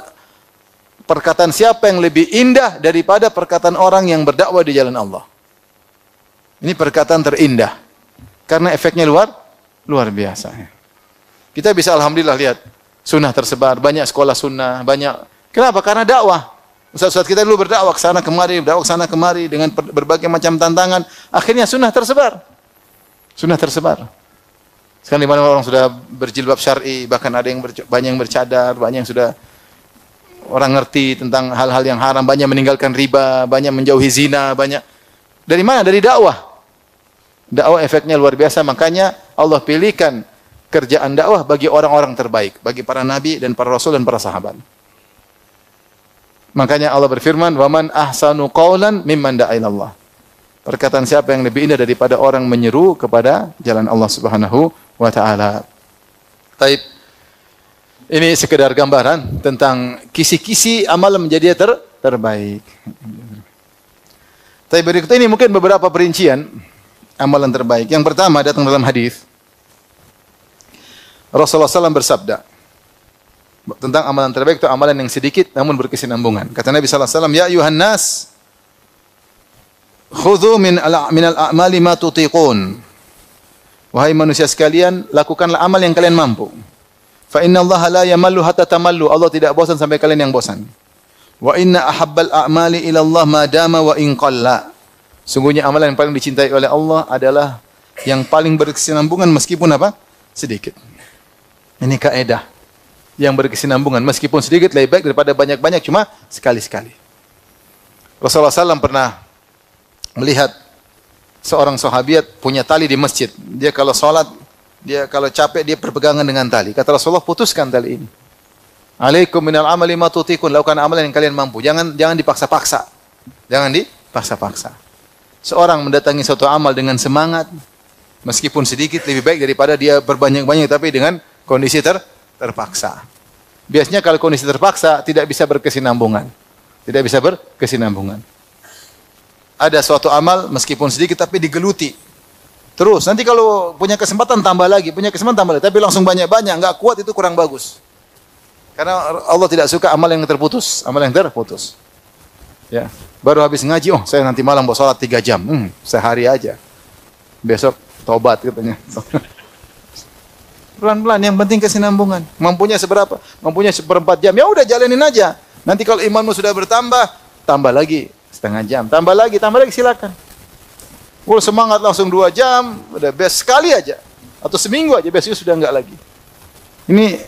perkataan siapa yang lebih indah daripada perkataan orang yang berdakwah di jalan Allah. Ini perkataan terindah. Karena efeknya luar biasa. Kita bisa alhamdulillah lihat sunnah tersebar, banyak sekolah sunnah, banyak. Kenapa? Karena dakwah. Ustaz-ustaz kita dulu berdakwah ke sana kemari, berdakwah ke sana kemari dengan berbagai macam tantangan. Akhirnya sunnah tersebar. Sunnah tersebar. Sekarang di mana orang sudah berjilbab syar'i, bahkan ada yang banyak yang bercadar, banyak yang sudah orang ngerti tentang hal-hal yang haram, banyak meninggalkan riba, banyak menjauhi zina, banyak. Dari mana? Dari dakwah. Dakwah efeknya luar biasa, makanya Allah pilihkan kerjaan dakwah bagi orang-orang terbaik, bagi para nabi dan para rasul dan para sahabat. Makanya Allah berfirman, "Wa man ahsanu qawlan mimman da'a ila Allah." Perkataan siapa yang lebih indah daripada orang menyeru kepada jalan Allah Subhanahu wa taala. Taib. Ini sekedar gambaran tentang kisi-kisi amal menjadi terbaik. Taib, berikut ini mungkin beberapa perincian amalan terbaik. Yang pertama datang dalam hadis. Rasulullah SAW bersabda tentang amalan terbaik, itu amalan yang sedikit namun berkesinambungan. Kata Nabi sallallahu alaihi wasallam, "Ya ayuhan nas, khudhu min al-a'mali ma tutiqun." Wahai manusia sekalian, lakukanlah amal yang kalian mampu. Fa inna Allah la yamallu hatta tamallu. Allah tidak bosan sampai kalian yang bosan. Wa inna ahabbal a'mali ila Allah ma dama wa in qalla. Sungguhnya amalan yang paling dicintai oleh Allah adalah yang paling berkesinambungan meskipun apa? Sedikit. Ini kaidah yang berkesinambungan, meskipun sedikit lebih baik daripada banyak-banyak cuma sekali-sekali. Rasulullah SAW pernah melihat seorang sahabiat punya tali di masjid. Dia kalau sholat, dia kalau capek dia berpegangan dengan tali. Kata Rasulullah, putuskan tali ini. Alaikum minal amali ma tutiqun, lakukan amalan yang kalian mampu. Jangan dipaksa-paksa. Jangan dipaksa-paksa. Seorang mendatangi suatu amal dengan semangat, meskipun sedikit lebih baik daripada dia berbanyak-banyak tapi dengan kondisi terpaksa. Biasanya kalau kondisi terpaksa tidak bisa berkesinambungan. Tidak bisa berkesinambungan. Ada suatu amal meskipun sedikit tapi digeluti. Terus nanti kalau punya kesempatan tambah lagi, tapi langsung banyak-banyak, enggak kuat, itu kurang bagus. Karena Allah tidak suka amal yang terputus, Ya. Baru habis ngaji, saya nanti malam mau sholat 3 jam. Sehari aja. Besok tobat katanya. Pelan-pelan, yang penting kesinambungan. Mampunya seberapa? Mampunya 1/4 jam. Ya udah jalanin aja. Nanti kalau imanmu sudah bertambah, tambah lagi setengah jam. Tambah lagi, silakan. Kalau semangat langsung 2 jam, udah best sekali aja. Atau seminggu aja, besoknya sudah enggak lagi. Ini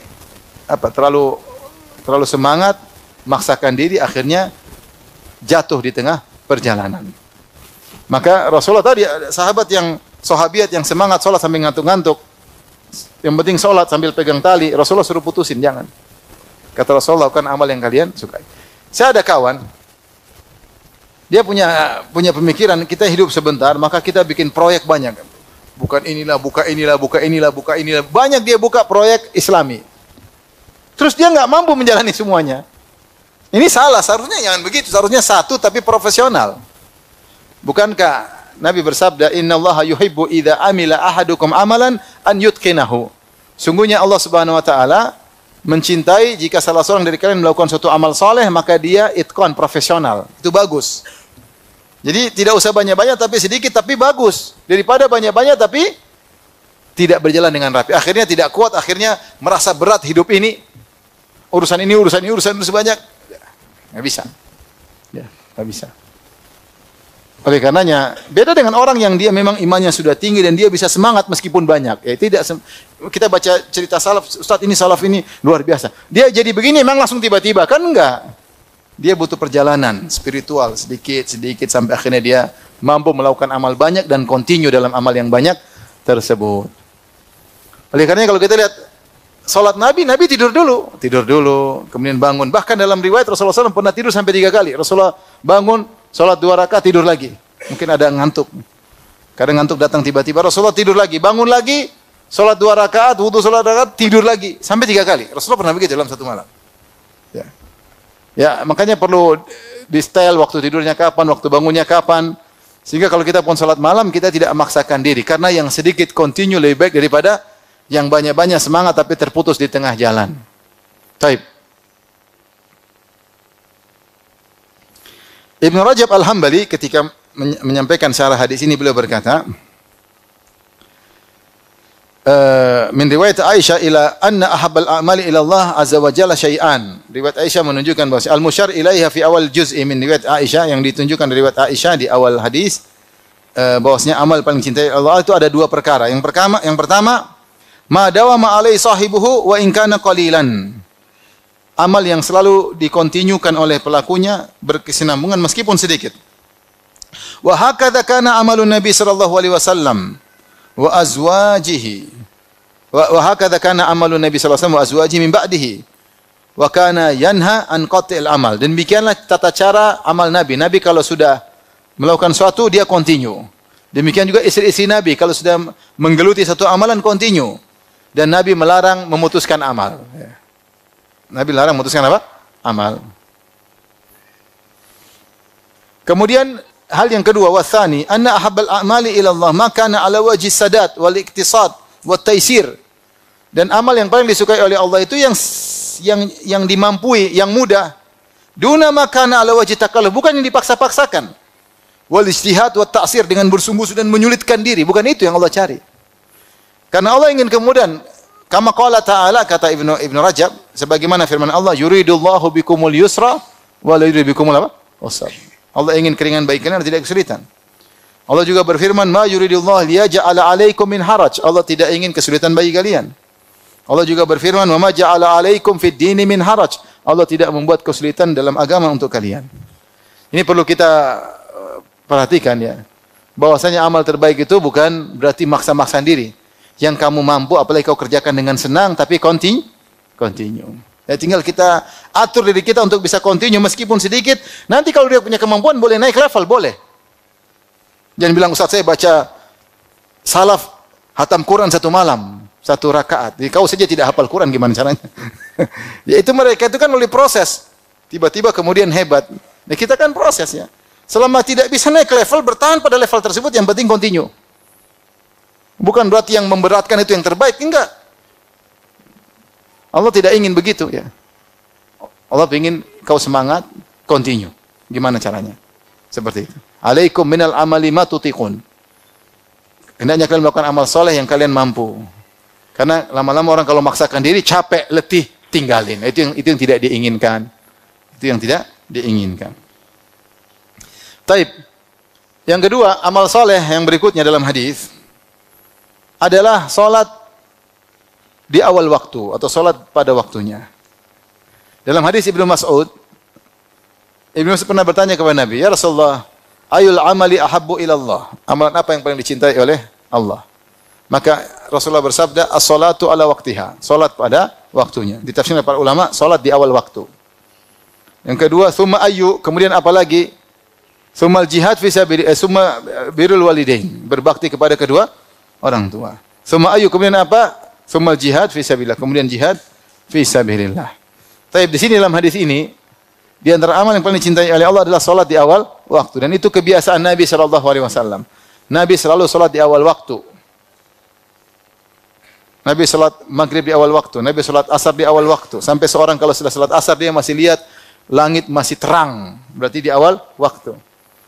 terlalu semangat, maksakan diri, akhirnya jatuh di tengah perjalanan. Maka Rasulullah tadi, sahabiat yang semangat sholat sampai ngantuk-ngantuk, yang penting sholat sambil pegang tali, Rasulullah suruh putusin, jangan. Kata Rasulullah, lakukan amal yang kalian sukai. Saya ada kawan, dia punya pemikiran, kita hidup sebentar, maka kita bikin proyek banyak. Bukan inilah, buka inilah. Banyak dia buka proyek Islami. Terus dia nggak mampu menjalani semuanya. Ini salah, seharusnya jangan begitu. Seharusnya satu tapi profesional. Bukankah Nabi bersabda, "Innallaha yuhibbu idza amila ahadukum amalan an yutqinahu." Sungguhnya Allah Subhanahu wa taala mencintai jika salah seorang dari kalian melakukan suatu amal soleh, maka dia itqan, profesional. Itu bagus. Jadi tidak usah banyak-banyak tapi sedikit tapi bagus. Daripada banyak-banyak tapi tidak berjalan dengan rapi. Akhirnya tidak kuat, akhirnya merasa berat hidup ini. Urusan banyak. Nggak bisa. Ya, nggak bisa. Oleh karenanya, beda dengan orang yang dia memang imannya sudah tinggi dan dia bisa semangat meskipun banyak. Kita baca cerita salaf, Ustaz ini salaf ini luar biasa. Dia jadi begini memang langsung tiba-tiba, kan enggak. Dia butuh perjalanan spiritual sedikit sampai akhirnya dia mampu melakukan amal banyak dan continue dalam amal yang banyak tersebut. Oleh karenanya kalau kita lihat salat Nabi tidur dulu, kemudian bangun. Bahkan dalam riwayat Rasulullah SAW pernah tidur sampai 3 kali. Rasulullah bangun, salat 2 rakaat, tidur lagi. Mungkin ada ngantuk. Kadang ngantuk datang tiba-tiba, Rasulullah tidur lagi, bangun lagi, salat 2 rakaat, wudu salat 2 rakaat, tidur lagi sampai 3 kali. Rasulullah pernah begitu dalam satu malam. Ya, makanya perlu di style waktu tidurnya kapan, waktu bangunnya kapan. Sehingga kalau kita pun salat malam, kita tidak memaksakan diri. Karena yang sedikit continue lebih baik daripada yang banyak-banyak semangat tapi terputus di tengah jalan. Taib. Ibnu Rajab Al-Hambali ketika menyampaikan syarah hadis ini beliau berkata, min riwayat Aisyah ila anna ahabbal a'mali ila Allah azza wa jalla syai'an. Riwayat Aisyah menunjukkan bahwa al-musyar ilaiha fi awal juz'i min riwayat Aisyah, yang ditunjukkan dari riwayat Aisyah di awal hadis, bahwasanya amal paling cintai Allah itu ada dua perkara. Yang pertama, ma dawama alai sahibuhu wa in kana qalilan. Amal yang selalu dikontinyukan oleh pelakunya, berkesinambungan meskipun sedikit. Wa hakadha kana amalun Nabi sallallahu alaihi wasallam wa azwajihi. Wa hakadha kana amalun Nabi sallallahu alaihi wasallam wa azwajihi min ba'dihi. Wa kana yanha an qati'il amal. Dan demikianlah tata cara amal Nabi. Nabi kalau sudah melakukan sesuatu dia continue. Demikian juga istri-istri Nabi kalau sudah menggeluti satu amalan continue. Dan Nabi melarang memutuskan amal. Nabi larang memutuskan apa? Amal. Kemudian hal yang kedua, wathani anna ahabbal a'mali ila Allah ma kana ala wajhi sadat wal iktisad wat taisir. Dan amal yang paling disukai oleh Allah itu yang dimampui, yang mudah. Duna ma kana ala wajhi takalluf, bukan yang dipaksa-paksakan. Wal ijtihad wat ta'sir, dengan bersungguh-sungguh dan menyulitkan diri, bukan itu yang Allah cari. Karena Allah ingin kemudian, kama qala ta'ala, kata Ibnu Rajab, sebagaimana firman Allah, yuridullahu bikumul yusra wa la yuridu bikumul apa? Usra. Allah ingin keringan bagi kalian dan tidak kesulitan. Allah juga berfirman, ma yuridullahu liyaj'ala 'alaikum min haraj. Allah tidak ingin kesulitan bagi kalian. Allah juga berfirman, wa ma ja'ala 'alaikum fid dini min haraj. Allah tidak membuat kesulitan dalam agama untuk kalian. Ini perlu kita perhatikan ya. Bahwasanya amal terbaik itu bukan berarti maksa-maksa diri. Yang kamu mampu, apalagi kau kerjakan dengan senang, tapi continue. Ya, tinggal kita atur diri kita untuk bisa continue meskipun sedikit. Nanti kalau dia punya kemampuan, boleh naik level, boleh. Jangan bilang, Ustaz saya baca salaf hatam Quran satu malam, satu rakaat. Jadi kau saja tidak hafal Quran, gimana caranya? Ya itu mereka itu kan melalui proses. Tiba-tiba kemudian hebat. Nah, kita kan proses ya. Selama tidak bisa naik level, bertahan pada level tersebut, yang penting continue. Bukan berarti yang memberatkan itu yang terbaik, enggak. Allah tidak ingin begitu ya. Allah ingin kau semangat, continue. Gimana caranya? Seperti itu. Alaikum minal amali ma tutiqun. Hendaknya kalian melakukan amal soleh yang kalian mampu. Karena lama-lama orang kalau maksakan diri, capek, letih, tinggalin. Itu yang tidak diinginkan. Itu yang tidak diinginkan. Taib. Yang kedua, amal soleh yang berikutnya dalam hadis adalah salat di awal waktu atau salat pada waktunya. Dalam hadis Ibnu Mas'ud pernah bertanya kepada Nabi, "Ya Rasulullah, ayul amali ahabbu ila Allah?" Amalan apa yang paling dicintai oleh Allah? Maka Rasulullah bersabda, "As-salatu ala waqtiha." Salat pada waktunya. Ditafsirkan para ulama, salat di awal waktu. Yang kedua, "Tsumma ayyu?" Kemudian apa lagi? "Tsummal jihad fi sabilillah, tsumma birrul walidain." Berbakti kepada kedua orang tua. Tsumma ayyu, kemudian apa? Tsummal jihad fi sabilillah, kemudian jihad fi sabilillah. Taib, di sini dalam hadis ini di antara amal yang paling dicintai oleh Allah adalah salat di awal waktu, dan itu kebiasaan Nabi sallallahu alaihi wasallam. Nabi selalu salat di awal waktu. Nabi salat maghrib di awal waktu, Nabi salat asar di awal waktu. Sampai seorang kalau sudah salat asar dia masih lihat langit masih terang, berarti di awal waktu.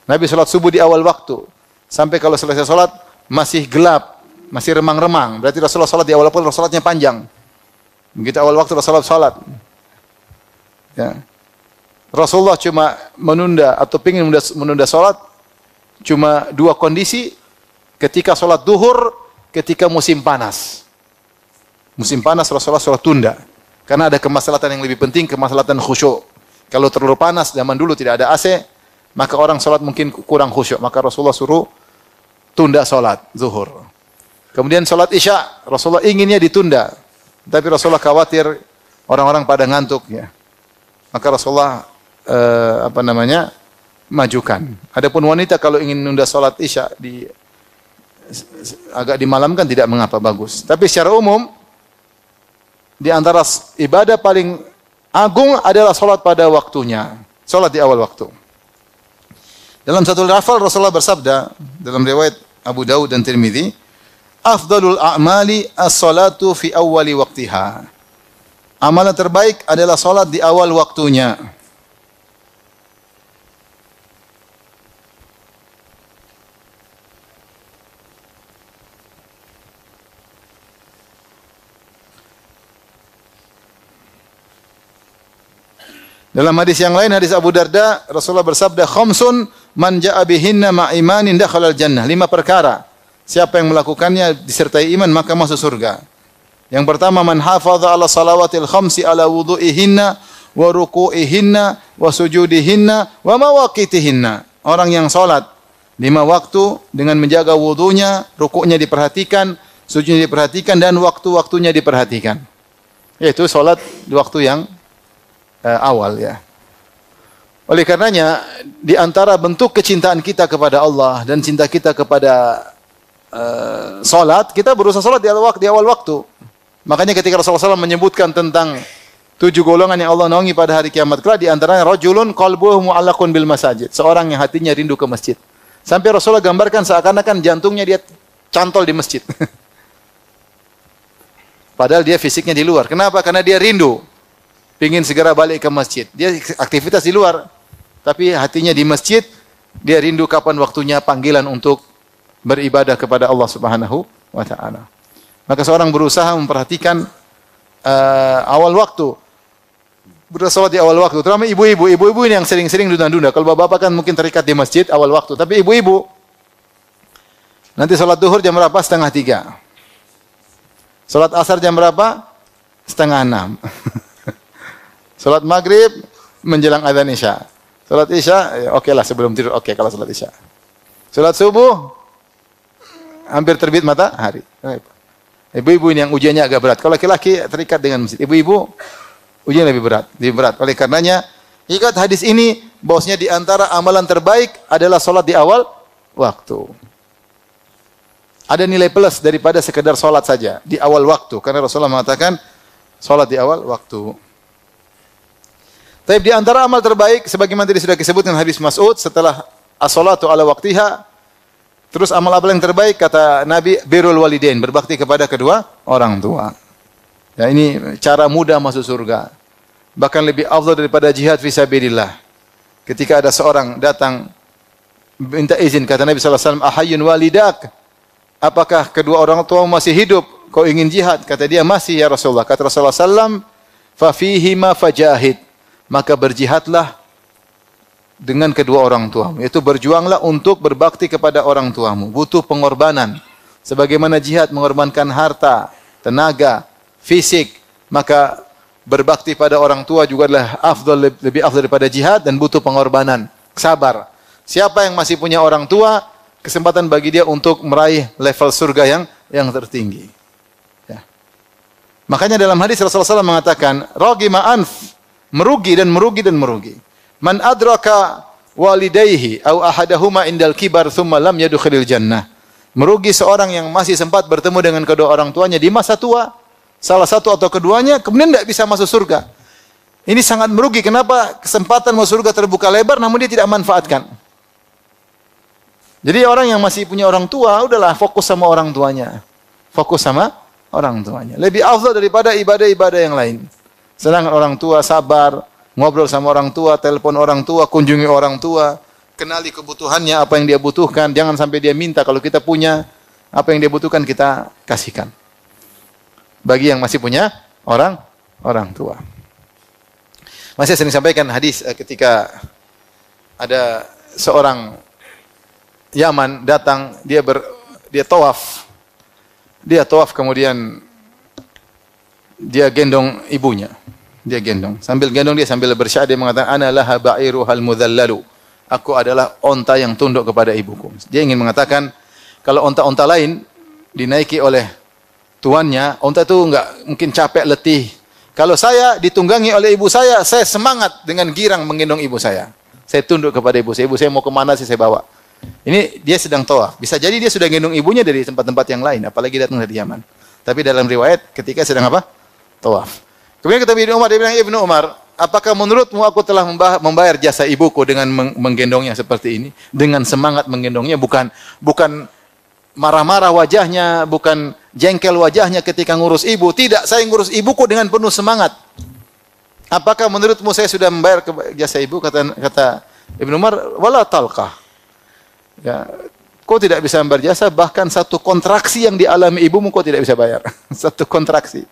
Nabi salat subuh di awal waktu. Sampai kalau selesai salat masih gelap, masih remang-remang, berarti Rasulullah salat di awal waktu, salatnya panjang. Begitu awal waktu Rasulullah salat. Ya. Rasulullah cuma menunda atau ingin menunda salat cuma dua kondisi, ketika salat duhur, ketika musim panas. Musim panas Rasulullah salat tunda karena ada kemaslahatan yang lebih penting, kemaslahatan khusyuk. Kalau terlalu panas, zaman dulu tidak ada AC, maka orang salat mungkin kurang khusyuk, maka Rasulullah suruh tunda salat zuhur. Kemudian salat isya, Rasulullah inginnya ditunda, tapi Rasulullah khawatir orang-orang pada ngantuk ya. Maka Rasulullah majukan. Adapun wanita kalau ingin menunda salat isya agak dimalamkan tidak mengapa, bagus. Tapi secara umum di antara ibadah paling agung adalah salat pada waktunya, salat di awal waktu. Dalam satu lafal Rasulullah bersabda dalam riwayat Abu Dawud dan Tirmidzi, "Afdalul a'mali as-salatu fi awwali waqtiha." Amalan terbaik adalah salat di awal waktunya. Dalam hadis yang lain, hadis Abu Darda, Rasulullah bersabda, "Khamsun man ja'a bihinna ma imanin dakhalal jannah." 5 perkara. Siapa yang melakukannya disertai iman maka masuk surga. Yang pertama, man hafaza 'ala salawatil khamsi 'ala wudu'ihinna wa ruku'ihinna wa sujudihinna wa mawaqitihinna. Orang yang salat 5 waktu dengan menjaga wudunya, rukuknya diperhatikan, sujudnya diperhatikan dan waktu-waktunya diperhatikan. Yaitu salat di waktu yang awal ya. Oleh karenanya di antara bentuk kecintaan kita kepada Allah dan cinta kita kepada salat, kita berusaha salat di awal waktu. Makanya ketika Rasulullah SAW menyebutkan tentang 7 golongan yang Allah naungi pada hari kiamat kelak, di antaranya rajulun qalbuhu mu'allaqun bil masajid, seorang yang hatinya rindu ke masjid. Sampai Rasulullah gambarkan seakan-akan jantungnya dia cantol di masjid. Padahal dia fisiknya di luar. Kenapa? Karena dia rindu, ingin segera balik ke masjid. Dia aktivitas di luar, tapi hatinya di masjid. Dia rindu kapan waktunya panggilan untuk beribadah kepada Allah Subhanahu wa taala. Maka seorang berusaha memperhatikan awal waktu. Bersalat di awal waktu. Terutama ibu-ibu ini yang sering-sering dunda-dunda. Kalau bapak-bapak kan mungkin terikat di masjid awal waktu, tapi ibu-ibu nanti salat duhur jam berapa? 2:30. Salat asar jam berapa? 5:30. Salat maghrib menjelang adzan isya. Salat isya, oke lah sebelum tidur, oke kalau salat isya. Salat subuh hampir terbit matahari. Ibu-ibu ini yang ujiannya agak berat. Kalau laki-laki terikat dengan masjid, ibu-ibu ujian lebih berat. Oleh karenanya, ingat hadis ini bahwasanya di antara amalan terbaik adalah salat di awal waktu. Ada nilai plus daripada sekedar salat saja di awal waktu, karena Rasulullah mengatakan salat di awal waktu. Tapi di antara amal terbaik sebagaimana tadi sudah disebutkan hadis Mas'ud, setelah as-salatu ala waqtiha, terus amal-amal yang terbaik kata Nabi birrul walidain, berbakti kepada kedua orang tua. Ya, ini cara mudah masuk surga. Bahkan lebih afdal daripada jihad fi sabilillah. Ketika ada seorang datang minta izin, kata Nabi sallallahu alaihi wasallam, "Ahayyun walidak?" Apakah kedua orang tua masih hidup? Kau ingin jihad? Kata dia, "Masih ya Rasulullah." Kata Rasulullah sallallahu alaihi wasallam, "Fa fihima fajahid." Maka berjihadlah dengan kedua orang tuamu. Yaitu berjuanglah untuk berbakti kepada orang tuamu. Butuh pengorbanan. Sebagaimana jihad mengorbankan harta, tenaga, fisik, maka berbakti pada orang tua juga adalah lebih afdal daripada jihad dan butuh pengorbanan, sabar. Siapa yang masih punya orang tua, kesempatan bagi dia untuk meraih level surga yang tertinggi. Ya. Makanya dalam hadis Rasulullah SAW mengatakan, "Ragima anf," merugi dan merugi dan merugi. "Man adraka walidayhi aw ahadahuma indal kibar thumma lam yadkhulil jannah." Merugi seorang yang masih sempat bertemu dengan kedua orang tuanya di masa tua, salah satu atau keduanya, kemudian tidak bisa masuk surga. Ini sangat merugi. Kenapa? Kesempatan masuk surga terbuka lebar, namun dia tidak manfaatkan. Jadi orang yang masih punya orang tua, udahlah fokus sama orang tuanya. Fokus sama orang tuanya. Lebih afdal daripada ibadah-ibadah yang lain. Sedangkan orang tua sabar, ngobrol sama orang tua, telepon orang tua, kunjungi orang tua, kenali kebutuhannya, apa yang dia butuhkan. Jangan sampai dia minta, kalau kita punya, apa yang dia butuhkan kita kasihkan. Bagi yang masih punya orang tua. Masih sering sampaikan hadis ketika ada seorang Yaman datang, dia tawaf. Dia tawaf kemudian dia gendong ibunya. Dia gendong. Sambil gendong dia sambil bersyair dia mengatakan, "Ana laha ba'iruhal mudzallalu." Aku adalah onta yang tunduk kepada ibuku. Dia ingin mengatakan kalau onta-onta lain dinaiki oleh tuannya, onta itu enggak mungkin capek, letih. Kalau saya ditunggangi oleh ibu saya semangat dengan girang menggendong ibu saya. Saya tunduk kepada ibu saya. Ibu saya mau kemana sih saya bawa. Ini dia sedang tawaf. Bisa jadi dia sudah gendong ibunya dari tempat-tempat yang lain, apalagi datang dari Yaman. Tapi dalam riwayat ketika sedang apa? Tawaf. Kemudian kata Ibnu Umar, dia bilang, "Ibnu Umar, apakah menurutmu aku telah membayar jasa ibuku dengan menggendongnya seperti ini? Dengan semangat menggendongnya, bukan marah-marah wajahnya, bukan jengkel wajahnya ketika ngurus ibu. Tidak, saya ngurus ibuku dengan penuh semangat. Apakah menurutmu saya sudah membayar jasa ibu?" Kata Ibnu Umar, "Wala talqah." Ya, kau tidak bisa membayar jasa, bahkan satu kontraksi yang dialami ibumu kau tidak bisa bayar. Satu kontraksi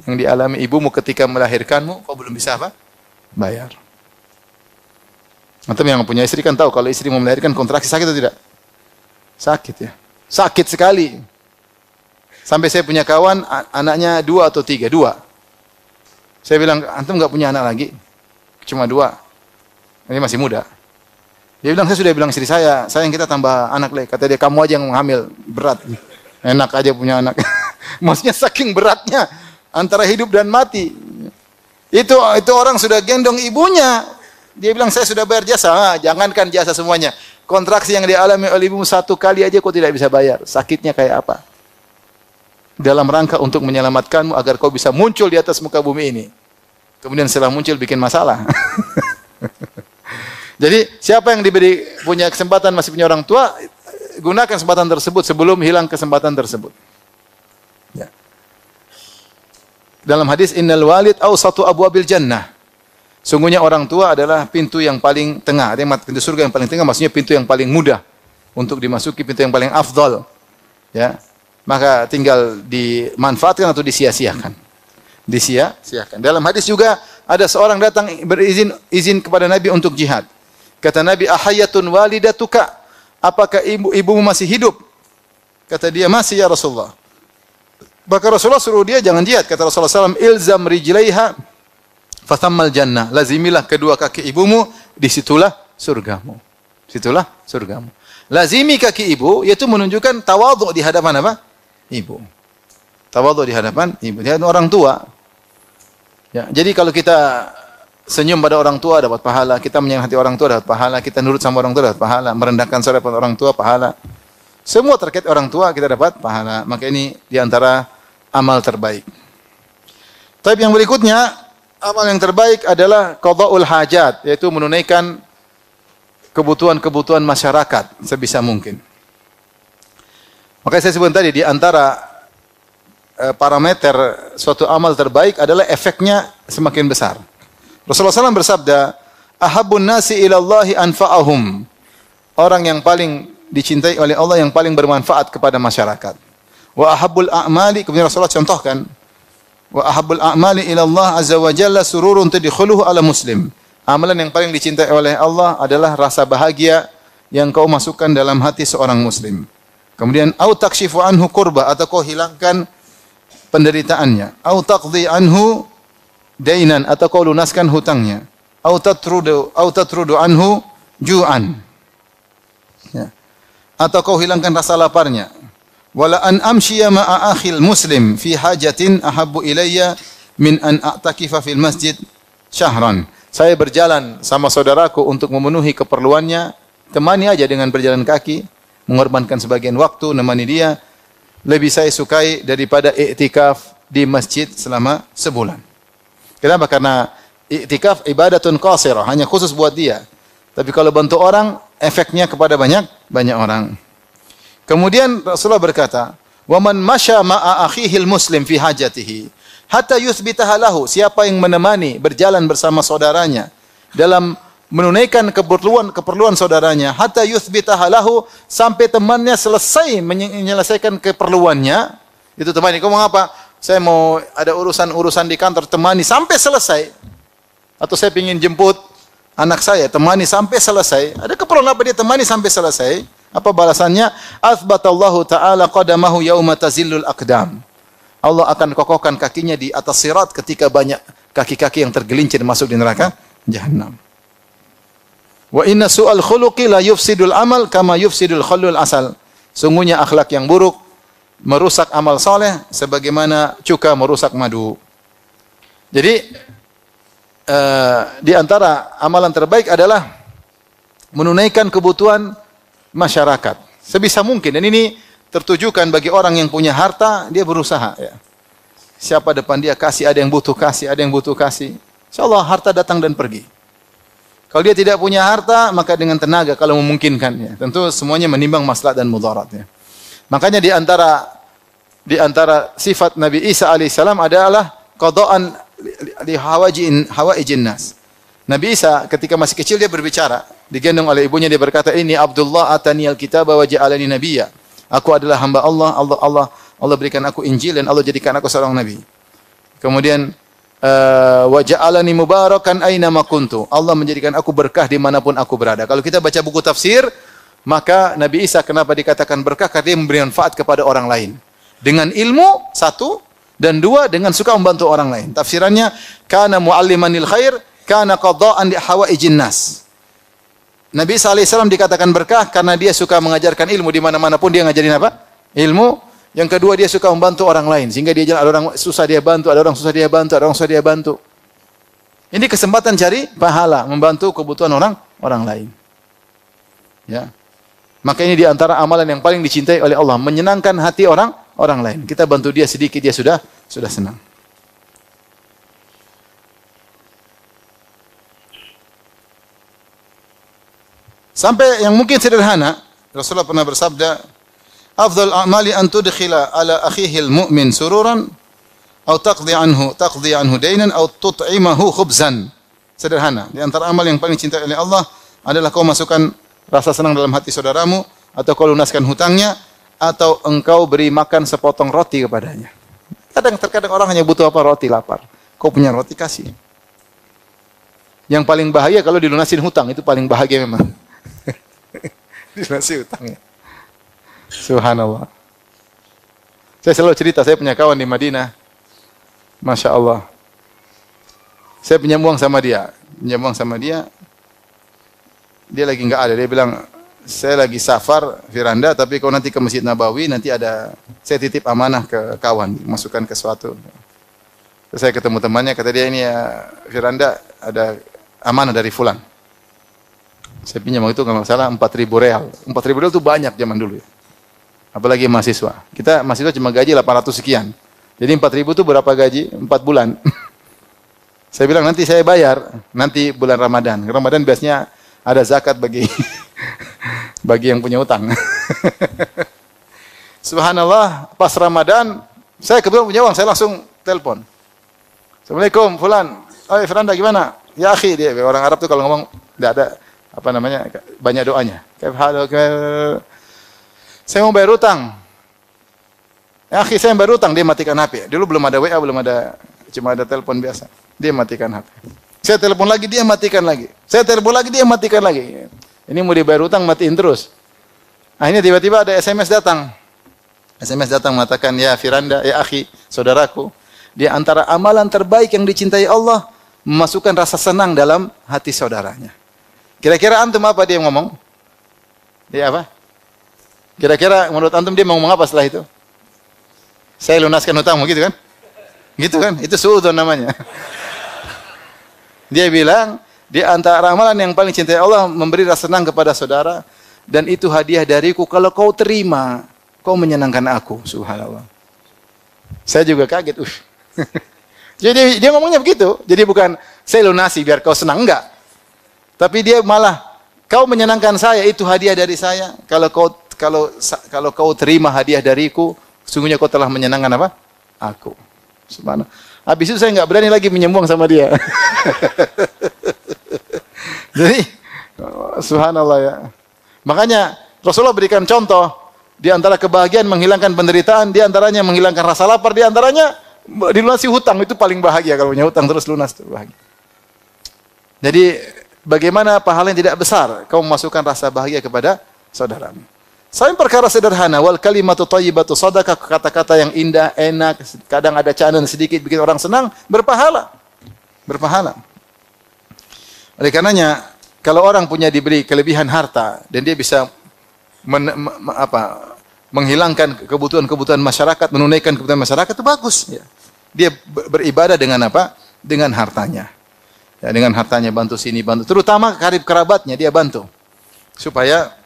yang dialami ibumu ketika melahirkanmu, kau belum bisa apa? bayar. Antum yang punya istri kan tahu kalau istri mau melahirkan kontraksi sakit atau tidak? Sakit ya. Sakit sekali. Sampai saya punya kawan anaknya 2 atau 3, 2. Saya bilang, antum enggak punya anak lagi? Cuma 2. Ini masih muda. Dia bilang, saya sudah bilang istri saya, sayang kita tambah anak lagi. Kata dia, kamu aja yang hamil, berat. Enak aja punya anak. Maksudnya saking beratnya antara hidup dan mati. Itu orang sudah gendong ibunya. Dia bilang, saya sudah bayar jasa. Jangankan jasa semuanya. Kontraksi yang dialami oleh ibumu 1 kali aja kok tidak bisa bayar. Sakitnya kayak apa? Dalam rangka untuk menyelamatkanmu agar kau bisa muncul di atas muka bumi ini. Kemudian setelah muncul bikin masalah. Jadi siapa yang punya kesempatan masih punya orang tua, gunakan kesempatan tersebut sebelum hilang kesempatan tersebut. Ya. Dalam hadis innal walid awsatu abwabil jannah. Sungguhnya orang tua adalah pintu yang paling tengah. Artinya pintu surga yang paling tengah maksudnya pintu yang paling mudah untuk dimasuki, pintu yang paling afdal. Ya. Maka tinggal dimanfaatkan atau disia-siakan. Disia-siakan. Dalam hadis juga ada seorang datang izin kepada Nabi untuk jihad. Kata Nabi, ahayatun walidatuka? Apakah ibumu masih hidup? Kata dia, masih ya Rasulullah. Maka Rasulullah suruh dia jangan jihad. Kata Rasulullah SAW, ilzam rijlaiha fathammal jannah. Lazimilah kedua kaki ibumu, disitulah surgamu. Situlah surgamu. Lazimi kaki ibu, yaitu menunjukkan tawadhu di hadapan apa? Ibu. Tawadhu di hadapan ibu. Dia orang tua. Ya, jadi kalau kita senyum pada orang tua dapat pahala, kita menyayangkan hati orang tua dapat pahala, kita nurut sama orang tua dapat pahala, merendahkan saudara pada orang tua pahala. Semua terkait orang tua kita dapat pahala. Maka ini di antara amal terbaik. Tapi yang berikutnya, amal yang terbaik adalah qada'ul hajat, yaitu menunaikan kebutuhan-kebutuhan masyarakat sebisa mungkin. Makanya saya sebut tadi di antara parameter suatu amal terbaik adalah efeknya semakin besar. Rasulullah SAW bersabda, "Ahabbun nasi ila Allahi anfa'ahum." Orang yang paling dicintai oleh Allah yang paling bermanfaat kepada masyarakat. Wa ahabbul a'mali, kemudian Rasulullah contohkan, wa ahabbul a'mali ila Allah azza wa jalla sururun tadkhuluhu ala muslim. Amalan yang paling dicintai oleh Allah adalah rasa bahagia yang kau masukkan dalam hati seorang muslim. Kemudian au takshifu anhu kurba, atau kau hilangkan penderitaannya. Au taqdi anhu dainan, atau kau lunaskan hutangnya. Au tatrudu anhu ju'an. Ya. Atau kau hilangkan rasa laparnya. Wala an amshiya ma'a akhil muslim fi hajatin ahabbu ilayya min an a'takifa fil masjid syahran. Saya berjalan sama saudaraku untuk memenuhi keperluannya, temani aja dengan berjalan kaki, mengorbankan sebagian waktu, nemani dia, lebih saya sukai daripada i'tikaf di masjid selama sebulan. Kenapa? Karena i'tikaf ibadatun qasirah, hanya khusus buat dia. Tapi kalau bantu orang, efeknya kepada banyak orang. Kemudian Rasulullah berkata, "Wa man masya ma'a akhihil muslim fi hajatihi hatta yuthbitaha lahu." Siapa yang menemani berjalan bersama saudaranya dalam menunaikan keperluan saudaranya, hatta yuthbitaha lahu, sampai temannya selesai menyelesaikan keperluannya. Itu temani, kamu mau apa? Saya mau ada urusan di kantor, temani sampai selesai. Atau saya ingin jemput anak saya, temani sampai selesai. Ada keperluan apa, dia temani sampai selesai. Apa balasannya? Athbatallahu ta'ala qadamahu yauma tazillul aqdam. Allah akan kokohkan kakinya di atas sirat ketika banyak kaki-kaki yang tergelincir masuk di neraka Jahannam. Wa inna su'al khuluqi la yufsidul amal kama yufsidul khallul asal. Sungguhnya akhlak yang buruk merusak amal soleh sebagaimana cuka merusak madu. Jadi di antara amalan terbaik adalah menunaikan kebutuhan masyarakat sebisa mungkin, dan ini tertujukan bagi orang yang punya harta, dia berusaha ya. Siapa depan dia kasih, ada yang butuh kasih. Insyaallah harta datang dan pergi. Kalau dia tidak punya harta, maka dengan tenaga kalau memungkinkan ya. Tentu semuanya menimbang maslahat dan mudarat ya. Makanya di antara sifat Nabi Isa alaihissalam adalah qada'an li hawaijin nas. Nabi Isa ketika masih kecil dia berbicara, digendong oleh ibunya, dia berkata, "Ini Abdullah atani al-kitaba wa ja'alani nabiyya." Aku adalah hamba Allah, Allah berikan aku Injil dan Allah jadikan aku seorang nabi. Kemudian wa ja'alani mubarakan aina ma kuntu. Allah menjadikan aku berkah dimanapun aku berada. Kalau kita baca buku tafsir, maka Nabi Isa kenapa dikatakan berkah? Karena dia memberi manfaat kepada orang lain. Dengan ilmu, satu, dan dua, dengan suka membantu orang lain. Tafsirannya, kana mu'allimanil khair, kana qada'an li hawaijin nas. Nabi Isa alaihissalam dikatakan berkah karena dia suka mengajarkan ilmu di mana-mana pun dia ngajarin apa? Ilmu. Yang kedua, dia suka membantu orang lain. Sehingga dia jalan, ada orang susah dia bantu, ada orang susah dia bantu, ada orang susah dia bantu. Ini kesempatan cari pahala, membantu kebutuhan orang lain. Ya. Maka ini di antara amalan yang paling dicintai oleh Allah, menyenangkan hati orang lain. Kita bantu dia sedikit, dia sudah senang. Sampai yang mungkin sederhana, Rasulullah pernah bersabda, afdal a'mali an tudkhila ala akhihil mu'min sururan atau taqdi anhu dainan atau tut'imahu khubzan. Sederhana. Di antara amal yang paling cintai oleh Allah adalah kau masukkan rasa senang dalam hati saudaramu, atau kau lunaskan hutangnya, atau engkau beri makan sepotong roti kepadanya. Terkadang orang hanya butuh apa? Roti, lapar. Kau punya roti, kasih. Yang paling bahaya kalau dilunasin hutang, itu paling bahagia memang. Dilunasi hutangnya. Subhanallah. Saya selalu cerita, saya punya kawan di Madinah. Masya Allah. Saya pinjam uang sama dia. Dia lagi enggak ada. Dia bilang, saya lagi safar, Firanda, tapi kau nanti ke Masjid Nabawi, nanti ada, saya titip amanah ke kawan, masukkan ke suatu. Terus saya ketemu temannya, kata dia, ini ya Firanda, ada amanah dari fulan. Saya pinjam waktu itu kalau salah 4.000 real. 4.000 real itu banyak zaman dulu ya. Apalagi mahasiswa. Kita mahasiswa cuma gaji 800 sekian. Jadi 4.000 itu berapa gaji? 4 bulan. Saya bilang nanti saya bayar, nanti bulan Ramadan. Ramadan biasanya ada zakat bagi bagi yang punya utang. Subhanallah, pas Ramadan, saya kebetulan punya uang, saya langsung telepon. Assalamualaikum, fulan. Oh, Firanda gimana? Ya akhi, dia orang Arab tuh kalau ngomong enggak ada apa namanya, banyak doanya. Saya mau bayar utang. Ya akhi, saya bayar utang, dia matikan HP. Dulu belum ada WA, belum ada, cuma ada telepon biasa. Dia matikan HP. Saya telepon lagi, dia matikan lagi. Saya telepon lagi, dia matikan lagi. Ini mau dibayar utang, matiin terus. Akhirnya tiba-tiba ada SMS datang. SMS datang mengatakan, ya Firanda, ya akhi, saudaraku, di antara amalan terbaik yang dicintai Allah, memasukkan rasa senang dalam hati saudaranya. Kira-kira antum apa dia ngomong? Dia apa? Kira-kira menurut antum dia mau ngomong apa setelah itu? Saya lunaskan hutangmu, gitu kan? Gitu kan? Itu suudzon namanya. Dia bilang, di antara amalan yang paling cintai Allah, memberi rasa senang kepada saudara, dan itu hadiah dariku, kalau kau terima, kau menyenangkan aku. Subhanallah. Saya juga kaget. Jadi dia ngomongnya begitu. Jadi bukan, saya lunasi biar kau senang, enggak. Tapi dia malah, kau menyenangkan saya, itu hadiah dari saya. Kalau kau terima hadiah dariku, sungguhnya kau telah menyenangkan apa? Aku. Subhanallah. Habis itu saya enggak berani lagi menyambung sama dia. Jadi, subhanallah ya. Makanya Rasulullah berikan contoh, di antara kebahagiaan menghilangkan penderitaan, di antaranya menghilangkan rasa lapar, di antaranya dilunasi hutang, itu paling bahagia kalau punya hutang terus lunas, itu bahagia. Jadi bagaimana pahala yang tidak besar kau memasukkan rasa bahagia kepada saudaramu. Selain perkara sederhana, wal kalimatu thayyibatu shadaqah, kata-kata yang indah, enak, kadang ada candaan sedikit bikin orang senang, berpahala. Berpahala. Oleh karenanya, kalau orang diberi kelebihan harta dan dia bisa menghilangkan kebutuhan-kebutuhan masyarakat, menunaikan kebutuhan masyarakat, itu bagus ya. Dia beribadah dengan apa? Dengan hartanya. Ya, dengan hartanya bantu sini, bantu. Terutama karib kerabatnya dia bantu. Supaya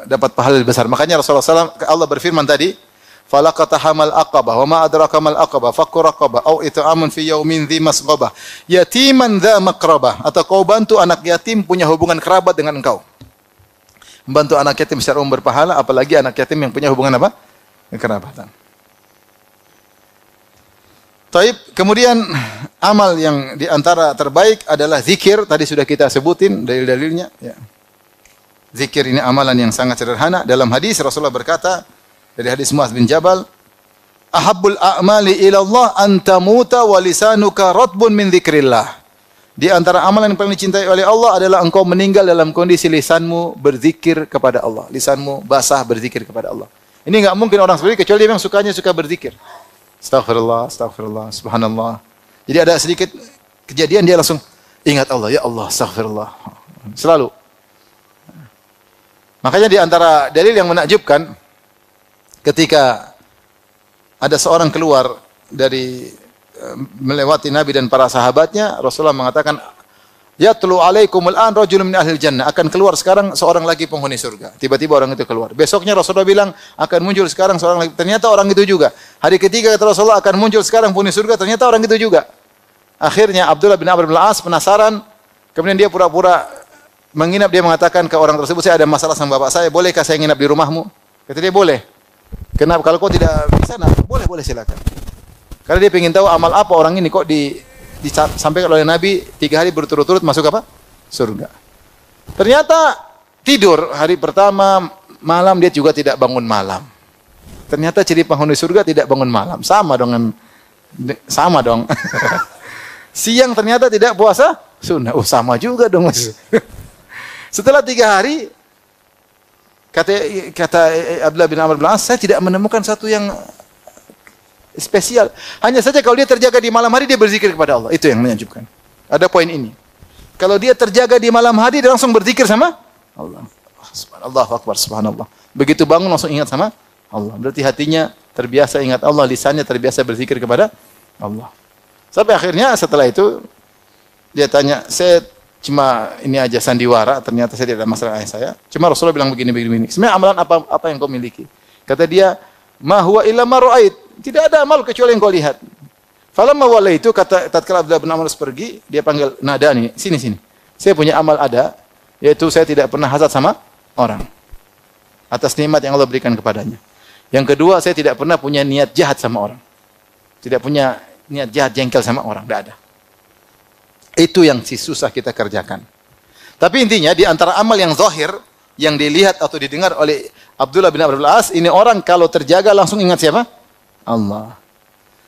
dapat pahala lebih besar. Makanya Rasulullah SAW, Allah berfirman tadi, falaqatahamal aqabah wa ma adraka mal aqabah fakku raqabah au it'amun fi yaumin dzi masghabah yatiman dza maqrabah, atau kau bantu anak yatim punya hubungan kerabat dengan engkau. Membantu anak yatim secara umum berpahala, apalagi anak yatim yang punya hubungan apa? Kerabatan. Taib, kemudian amal yang di antara terbaik adalah zikir, tadi sudah kita sebutin dalil-dalilnya ya. Zikir ini amalan yang sangat sederhana. Dalam hadis Rasulullah berkata, dari hadis Muadz bin Jabal, ahabbul a'mali ila Allah an tamuta wa lisanuka ratbun min dzikrillah. Di antara amalan yang paling dicintai oleh Allah adalah engkau meninggal dalam kondisi lisanmu berzikir kepada Allah. Lisanmu basah berzikir kepada Allah. Ini enggak mungkin orang seperti kecuali dia memang suka berzikir. Astaghfirullah, astaghfirullah, subhanallah. Jadi ada sedikit kejadian dia langsung ingat Allah, ya Allah, astaghfirullah. Selalu. Makanya di antara dalil yang menakjubkan ketika ada seorang keluar dari melewati Nabi dan para sahabatnya, Rasulullah mengatakan, "Yatlu alaikumul an rajulun min ahlil jannah." Akan keluar sekarang seorang lagi penghuni surga. Tiba-tiba orang itu keluar. Besoknya Rasulullah bilang, akan muncul sekarang seorang lagi. Ternyata orang itu juga. Hari ketiga kata Rasulullah, akan muncul sekarang penghuni surga. Ternyata orang itu juga. Akhirnya Abdullah bin Amr bin Al-As penasaran. Kemudian dia pura-pura menginap. Dia mengatakan ke orang tersebut, "Saya ada masalah sama bapak saya. Bolehkah saya nginap di rumahmu?" Kata dia, "Boleh." "Kenapa? Kalau kau tidak bisa, nah, boleh silakan." Karena dia ingin tahu amal apa orang ini kok disampaikan oleh Nabi 3 hari berturut-turut masuk apa? Surga. Ternyata tidur hari pertama malam dia juga tidak bangun malam. Ternyata ciri penghuni surga tidak bangun malam. Sama dong. Siang ternyata tidak puasa sunnah. Oh, sama juga dong, Mas. Setelah 3 hari kata Abdullah bin Amr bin As, saya tidak menemukan satu yang spesial. Hanya saja kalau dia terjaga di malam hari dia berzikir kepada Allah. Itu yang menakjubkan. Ada poin ini. Kalau dia terjaga di malam hari dia langsung berzikir sama Allah. Allahu Akbar, subhanallah. Begitu bangun langsung ingat sama Allah. Berarti hatinya terbiasa ingat Allah, lisannya terbiasa berzikir kepada Allah. Sampai akhirnya setelah itu dia tanya, "Saya cuma ini aja sandiwara, ternyata saya tidak ada masalah ayah saya. Cuma Rasulullah bilang begini. Sebenarnya amalan apa yang kau miliki?" Kata dia, "Ma huwa illa ma ra'ait." Tidak ada amal kecuali yang kau lihat. Falamma walaitu, kata tatkala Abdullah bin Amr pergi, dia panggil Nadani, sini. Saya punya amal ada, yaitu saya tidak pernah hasad sama orang atas nikmat yang Allah berikan kepadanya. Yang kedua, saya tidak pernah punya niat jahat sama orang. Tidak punya niat jahat jengkel sama orang, tidak ada. Itu yang susah kita kerjakan. Tapi intinya di antara amal yang zahir yang dilihat atau didengar oleh Abdullah bin Amr bin Al-As, ini orang kalau terjaga langsung ingat siapa? Allah.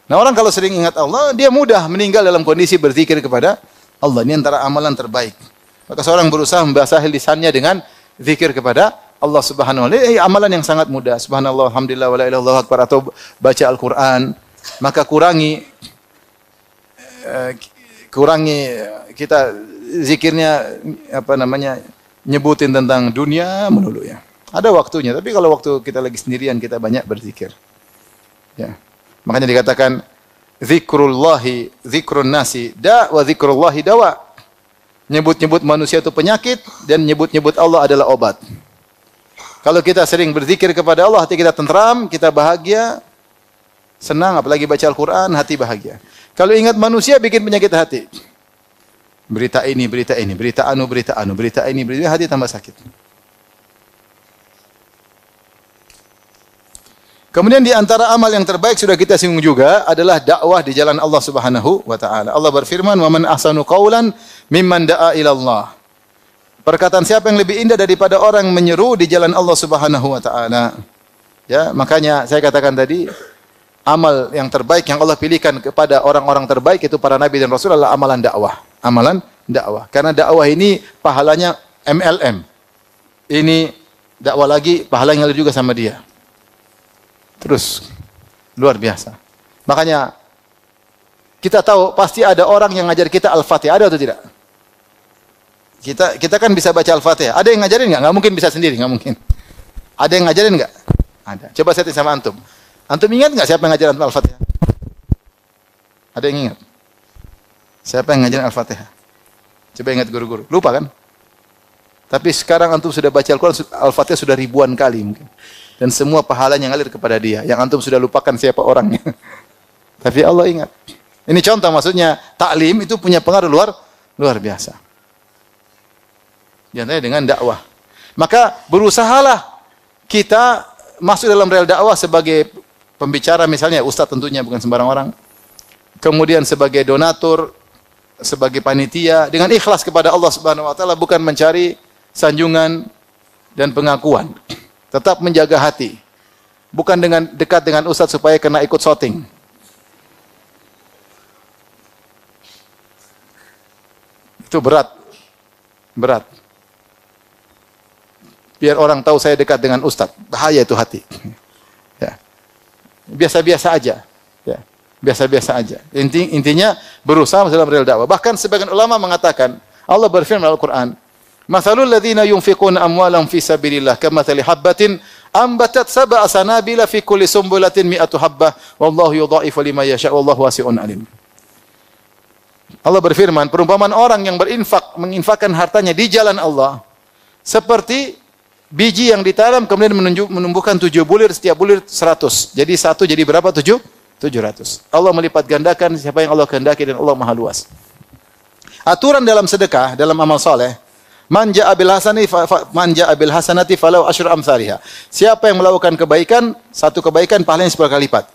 Nah, orang kalau sering ingat Allah, dia mudah meninggal dalam kondisi berzikir kepada Allah. Ini antara amalan terbaik. Maka seorang berusaha membasahi lisannya dengan zikir kepada Allah Subhanahu wa taala. Ini amalan yang sangat mudah. Subhanallah, alhamdulillah, wala ilaha illallah akbar, atau baca Al-Qur'an. Maka kurangi kita zikirnya nyebutin tentang dunia melulu ya. Ada waktunya, tapi kalau waktu kita lagi sendirian kita banyak berzikir. Ya. Makanya dikatakan zikrun nasi wa zikrullahi dawa. Nyebut-nyebut manusia itu penyakit dan nyebut-nyebut Allah adalah obat. Kalau kita sering berzikir kepada Allah, hati kita tentram, kita bahagia, senang, apalagi baca Al-Qur'an, hati bahagia. Kalau ingat manusia bikin penyakit hati. Berita ini, berita ini, hati tambah sakit. Kemudian di antara amal yang terbaik sudah kita singgung juga adalah dakwah di jalan Allah Subhanahu wa taala. Allah berfirman, "Wa man ahsanu qawlan mimman da'a ila Allah." Perkataan siapa yang lebih indah daripada orang menyeru di jalan Allah Subhanahu wa taala. Ya, makanya saya katakan tadi, amal yang terbaik yang Allah pilihkan kepada orang-orang terbaik itu para nabi dan rasul adalah amalan dakwah. Amalan dakwah. Karena dakwah ini pahalanya MLM. Ini dakwah lagi pahalanya ngalir juga sama dia. Terus luar biasa. Makanya kita tahu pasti ada orang yang ngajar kita Al-Fatihah, ada atau tidak? Kita kan bisa baca Al-Fatihah. Ada yang ngajarin enggak? Enggak mungkin bisa sendiri, enggak mungkin. Ada yang ngajarin enggak? Ada. Coba saya tanya sama antum. Antum ingat enggak siapa yang ngajarin Al-Fatihah? Ada yang ingat? Siapa yang ngajarin Al-Fatihah? Coba ingat guru-guru. Lupa kan? Tapi sekarang antum sudah baca Al-Quran, Al-Fatihah sudah ribuan kali mungkin. Dan semua pahalanya ngalir kepada dia. Yang antum sudah lupakan siapa orangnya. Tapi Allah ingat. Ini contoh, maksudnya taklim itu punya pengaruh luar biasa. Di antaranya dengan dakwah. Maka berusahalah kita masuk dalam rel dakwah sebagai pembicara, misalnya ustadz tentunya bukan sembarang orang. Kemudian sebagai donatur, sebagai panitia, dengan ikhlas kepada Allah Subhanahu wa taala, bukan mencari sanjungan dan pengakuan. Tetap menjaga hati. bukan dengan dekat dengan ustaz supaya kena ikut shooting. Itu berat. Berat. Biar orang tahu saya dekat dengan ustaz. Bahaya itu hati. Ya. Biasa-biasa aja. Ya. Biasa-biasa aja. Intinya berusaha dalam real dakwah. Bahkan sebagian ulama mengatakan, Allah berfirman dalam Al-Quran, "Mathalul ladzina yunfiquna amwalahum fi sabilillah kamathali habbatin ambatat sab'a sanabila fi kulli sumbulatin mi'atu habbah wallahu yudha'ifu liman yasha' wallahu wasi'un alim." Allah berfirman, perumpamaan orang yang menginfakkan hartanya di jalan Allah seperti biji yang ditanam kemudian menumbuhkan 7 bulir, setiap bulir 100. Jadi satu jadi berapa? 700. Allah melipat gandakan siapa yang Allah kehendaki dan Allah Maha luas. Aturan dalam sedekah, dalam amal soleh, man ja'a bil hasanati falau asyru amsalihha. Siapa yang melakukan kebaikan, satu kebaikan pahalanya 10 kali lipat.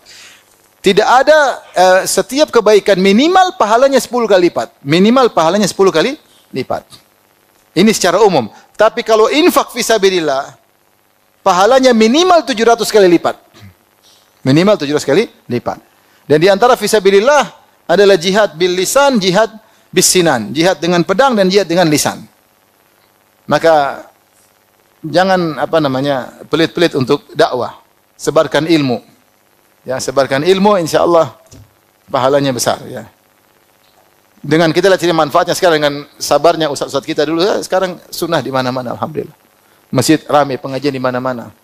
Tidak ada setiap kebaikan minimal pahalanya 10 kali lipat. Minimal pahalanya 10 kali lipat. Ini secara umum. Tapi kalau infak fisabilillah, pahalanya minimal 700 kali lipat. Minimal 700 kali lipat. Dan di antara fisabilillah adalah jihad bil lisan, jihad bis sinan. Jihad dengan pedang dan jihad dengan lisan. Maka jangan pelit-pelit untuk dakwah. Sebarkan ilmu. Ya, sebarkan ilmu insyaallah pahalanya besar ya. Dengan kita lihat ini manfaatnya sekarang dengan sabarnya ustaz-ustaz kita dulu, sekarang sunnah di mana-mana alhamdulillah. Masjid ramai, pengajian di mana-mana.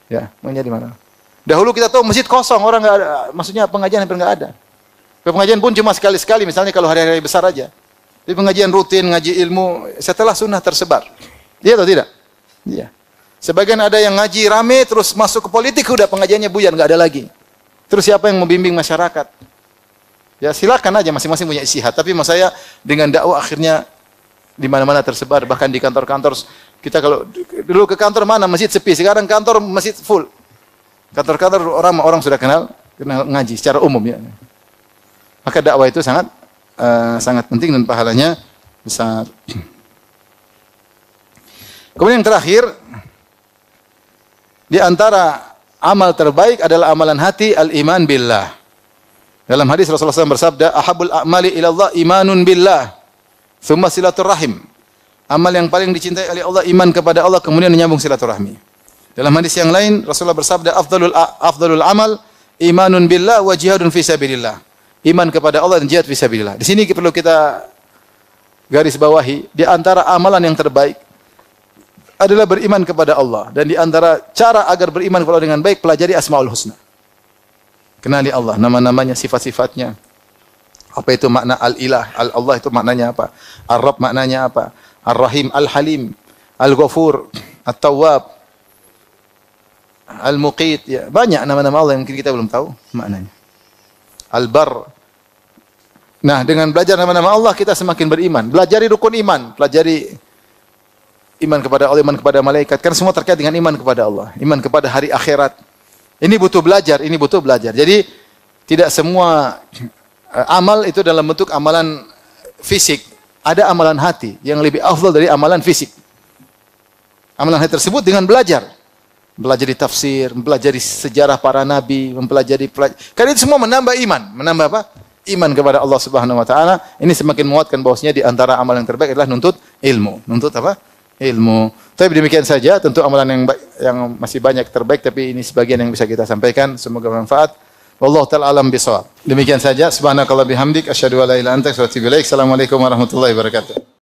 Ya, pengajian di mana. Dahulu kita tahu masjid kosong, orang enggak ada, maksudnya pengajian hampir enggak ada. Pengajian pun cuma sekali-sekali, misalnya kalau hari-hari besar aja. Tapi pengajian rutin, ngaji ilmu setelah sunnah tersebar. Iya atau tidak? Iya. Sebagian ada yang ngaji rame terus masuk ke politik, udah pengajiannya buyar, enggak ada lagi. Terus siapa yang membimbing masyarakat? Ya silakan aja masing-masing punya ijtihad, tapi maksud saya dengan dakwah akhirnya di mana-mana tersebar, bahkan di kantor-kantor. Kita kalau dulu ke kantor mana masjid sepi, sekarang kantor masjid full. Kantor-kantor orang sudah kenal ngaji secara umum ya. Maka dakwah itu sangat penting dan pahalanya besar. Kemudian yang terakhir, di antara amal terbaik adalah amalan hati, al-iman billah. Dalam hadis Rasulullah SAW bersabda, "Ahabul a'mali ila Allah imanun billah, tsumma silaturrahim." Amal yang paling dicintai oleh Allah iman kepada Allah kemudian menyambung silaturahmi. Dalam hadis yang lain Rasulullah bersabda, "Afdalul amal imanun billah wa jihadun fi sabilillah." Iman kepada Allah dan jihad fi sabilillah. Di sini perlu kita garis bawahi, di antara amalan yang terbaik adalah beriman kepada Allah, dan di antara cara agar beriman kepada Allah dengan baik, pelajari Asmaul Husna. Kenali Allah, nama-namanya, sifat-sifatnya. Apa itu makna al-ilah? Allah itu maknanya apa? Ar-Rabb maknanya apa? Ar-Rahim, Al-Halim, Al-Ghafur, At-Tawwab, Al-Muqit, ya, banyak nama-nama Allah yang mungkin kita belum tahu maknanya. Al-Bar. Nah, dengan belajar nama-nama Allah kita semakin beriman. Belajari rukun iman, pelajari iman kepada Allah, iman kepada malaikat, karena semua terkait dengan iman kepada Allah, iman kepada hari akhirat. Ini butuh belajar, ini butuh belajar. Jadi tidak semua amal itu dalam bentuk amalan fisik. Ada amalan hati yang lebih afdal dari amalan fisik. Amalan hati tersebut dengan belajar. Mempelajari tafsir, mempelajari sejarah para nabi, karena itu semua menambah iman. Menambah apa? Iman kepada Allah Subhanahu wa taala. Ini semakin menguatkan bahwasanya di antara amalan yang terbaik adalah nuntut ilmu. Nuntut apa? Ilmu. Tapi demikian saja, tentu amalan yang masih banyak terbaik, tapi ini sebagian yang bisa kita sampaikan. Semoga bermanfaat. Wallahu ta'ala alam bisawab. Demikian saja. Subhanakallah bihamdik asyhadu an la ilaha illa anta astaghfiruka wa atubu ilaik. Assalamualaikum warahmatullahi wabarakatuh.